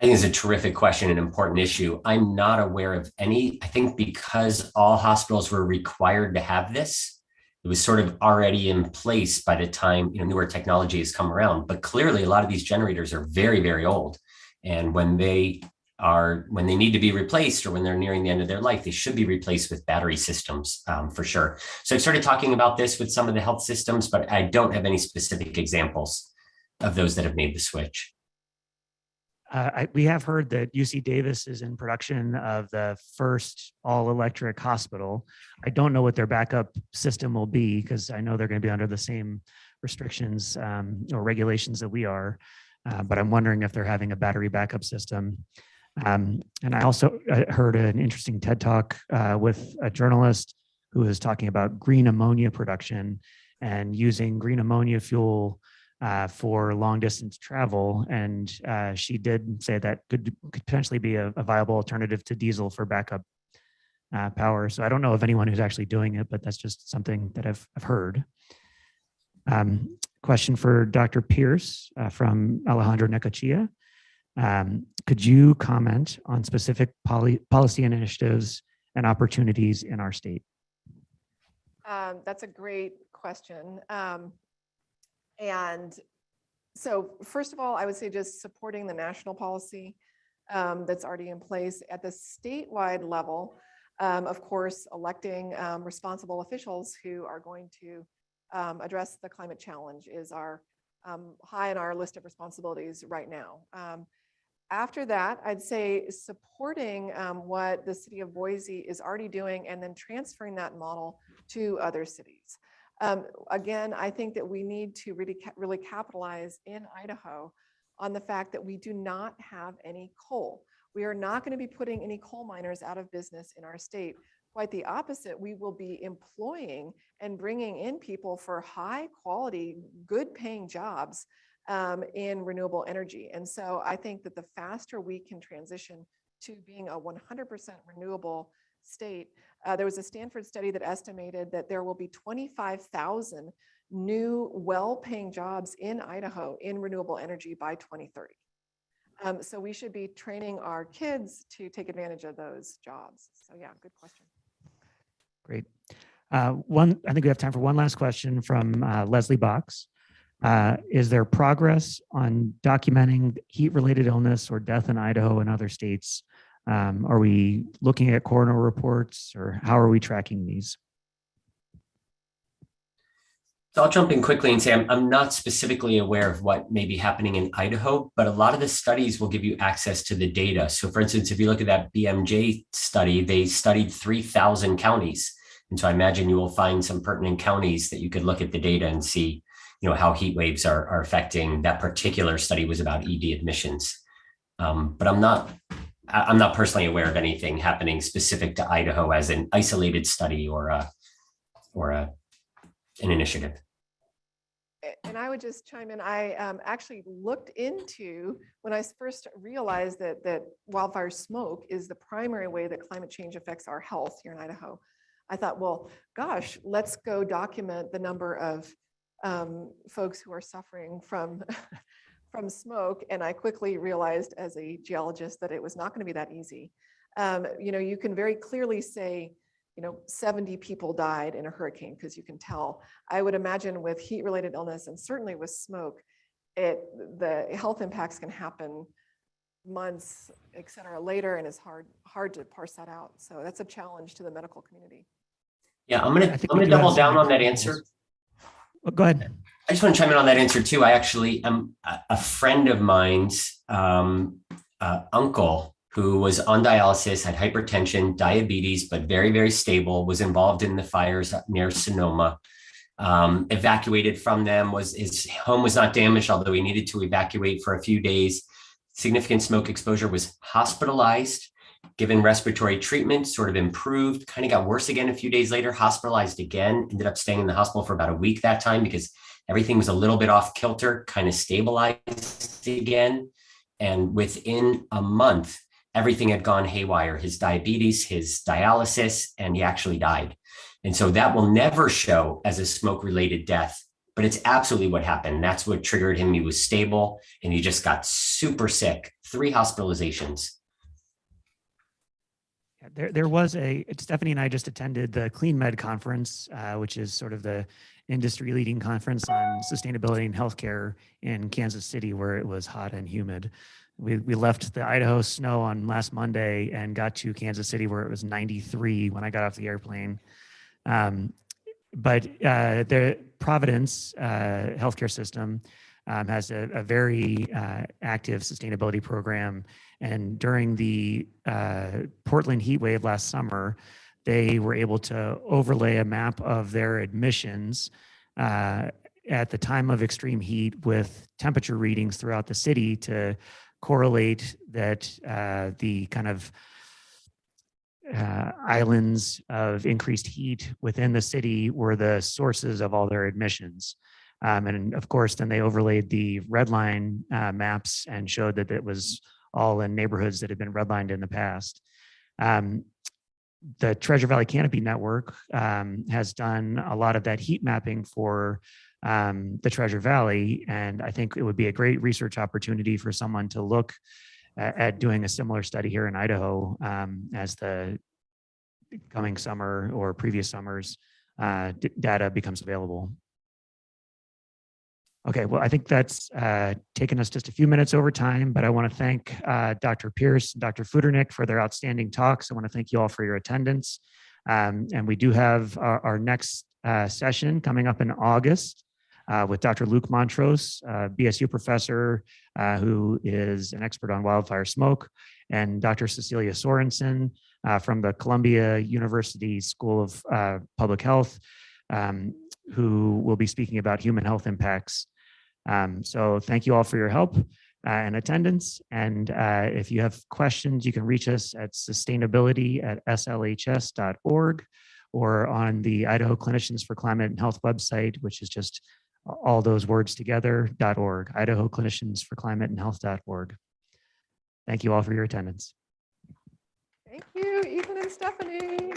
I think it's a terrific question, an important issue. I'm not aware of any. I think because all hospitals were required to have this, it was sort of already in place by the time newer technology has come around. But clearly, a lot of these generators are very, very old. And when they are, when they need to be replaced or when they're nearing the end of their life, they should be replaced with battery systems for sure. So I've started talking about this with some of the health systems, but I don't have any specific examples of those that have made the switch. We have heard that UC Davis is in production of the first all-electric hospital. I don't know what their backup system will be because I know they're going to be under the same restrictions or regulations that we are, but I'm wondering if they're having a battery backup system. And I also heard an interesting TED Talk with a journalist who was talking about green ammonia production and using green ammonia fuel for long distance travel. And she did say that could potentially be a viable alternative to diesel for backup power. So I don't know of anyone who's actually doing it, but that's just something that I've heard. Question for Dr. Pierce from Alejandro Necochea. Could you comment on specific policy initiatives and opportunities in our state? That's a great question. And so first of all, I would say just supporting the national policy that's already in place at the statewide level. Of course, electing responsible officials who are going to address the climate challenge is our high on our list of responsibilities right now. After that, I'd say supporting what the city of Boise is already doing and then transferring that model to other cities. Again, I think that we need to really capitalize in Idaho on the fact that we do not have any coal. We are not going to be putting any coal miners out of business in our state. Quite the opposite, we will be employing and bringing in people for high quality, good paying jobs in renewable energy. And so I think that the faster we can transition to being a 100% renewable state, there was a Stanford study that estimated that there will be 25,000 new well-paying jobs in Idaho in renewable energy by 2030. So we should be training our kids to take advantage of those jobs. So yeah, good question. Great. I think we have time for one last question from Leslie Box. Is there progress on documenting heat-related illness or death in Idaho and other states? Are we looking at coroner reports, or how are we tracking these? So I'll jump in quickly and say I'm not specifically aware of what may be happening in Idaho, but a lot of the studies will give you access to the data. So for instance, if you look at that BMJ study, they studied 3,000 counties. And so I imagine you will find some pertinent counties that you could look at the data and see, how heat waves are affecting. That particular study was about ED admissions. But I'm not personally aware of anything happening specific to Idaho as an isolated study or an initiative. And I would just chime in. I actually looked into, when I first realized that wildfire smoke is the primary way that climate change affects our health here in Idaho. I thought, well, gosh, let's go document the number of folks who are suffering from smoke. And I quickly realized as a geologist that it was not going to be that easy. You can very clearly say, 70 people died in a hurricane because you can tell. I would imagine with heat-related illness and certainly with smoke, the health impacts can happen months, et cetera, later, and it's hard to parse that out. So that's a challenge to the medical community. Yeah, I'm gonna double down on that answer. Oh, go ahead. I just want to chime in on that answer too. I actually am a friend of mine's uncle who was on dialysis, had hypertension, diabetes, but very, very stable, was involved in the fires near Sonoma, evacuated from them, his home was not damaged, although he needed to evacuate for a few days. Significant smoke exposure, was hospitalized, given respiratory treatment, sort of improved, kind of got worse again a few days later, hospitalized again, ended up staying in the hospital for about a week that time because everything was a little bit off kilter, kind of stabilized again. And within a month, everything had gone haywire, his diabetes, his dialysis, and he actually died. And so that will never show as a smoke-related death, but it's absolutely what happened. That's what triggered him. He was stable and he just got super sick, 3 hospitalizations. There was Stephanie and I just attended the Clean Med conference, which is sort of the industry leading conference on sustainability and healthcare in Kansas City, where it was hot and humid. we left the Idaho snow on last Monday and got to Kansas City where it was 93 when I got off the airplane. But the Providence healthcare system has a very active sustainability program. And during the Portland heat wave last summer, they were able to overlay a map of their admissions at the time of extreme heat with temperature readings throughout the city to correlate that the kind of islands of increased heat within the city were the sources of all their admissions. And of course, then they overlaid the red line maps and showed that it was all in neighborhoods that had been redlined in the past. The Treasure Valley Canopy Network has done a lot of that heat mapping for the Treasure Valley. And I think it would be a great research opportunity for someone to look at doing a similar study here in Idaho as the coming summer or previous summers data becomes available. Okay, well, I think that's taken us just a few minutes over time, but I want to thank Dr. Pierce and Dr. Futernick for their outstanding talks. I want to thank you all for your attendance. And we do have our next session coming up in August with Dr. Luke Montrose, BSU professor who is an expert on wildfire smoke, and Dr. Cecilia Sorensen from the Columbia University School of Public Health, who will be speaking about human health impacts. So thank you all for your help and attendance. And if you have questions, you can reach us at sustainability@slhs.org or on the Idaho Clinicians for Climate and Health website, which is just all those words together, .org, Idaho Clinicians for Climate and Health.org. Thank you all for your attendance. Thank you, Ethan and Stephanie.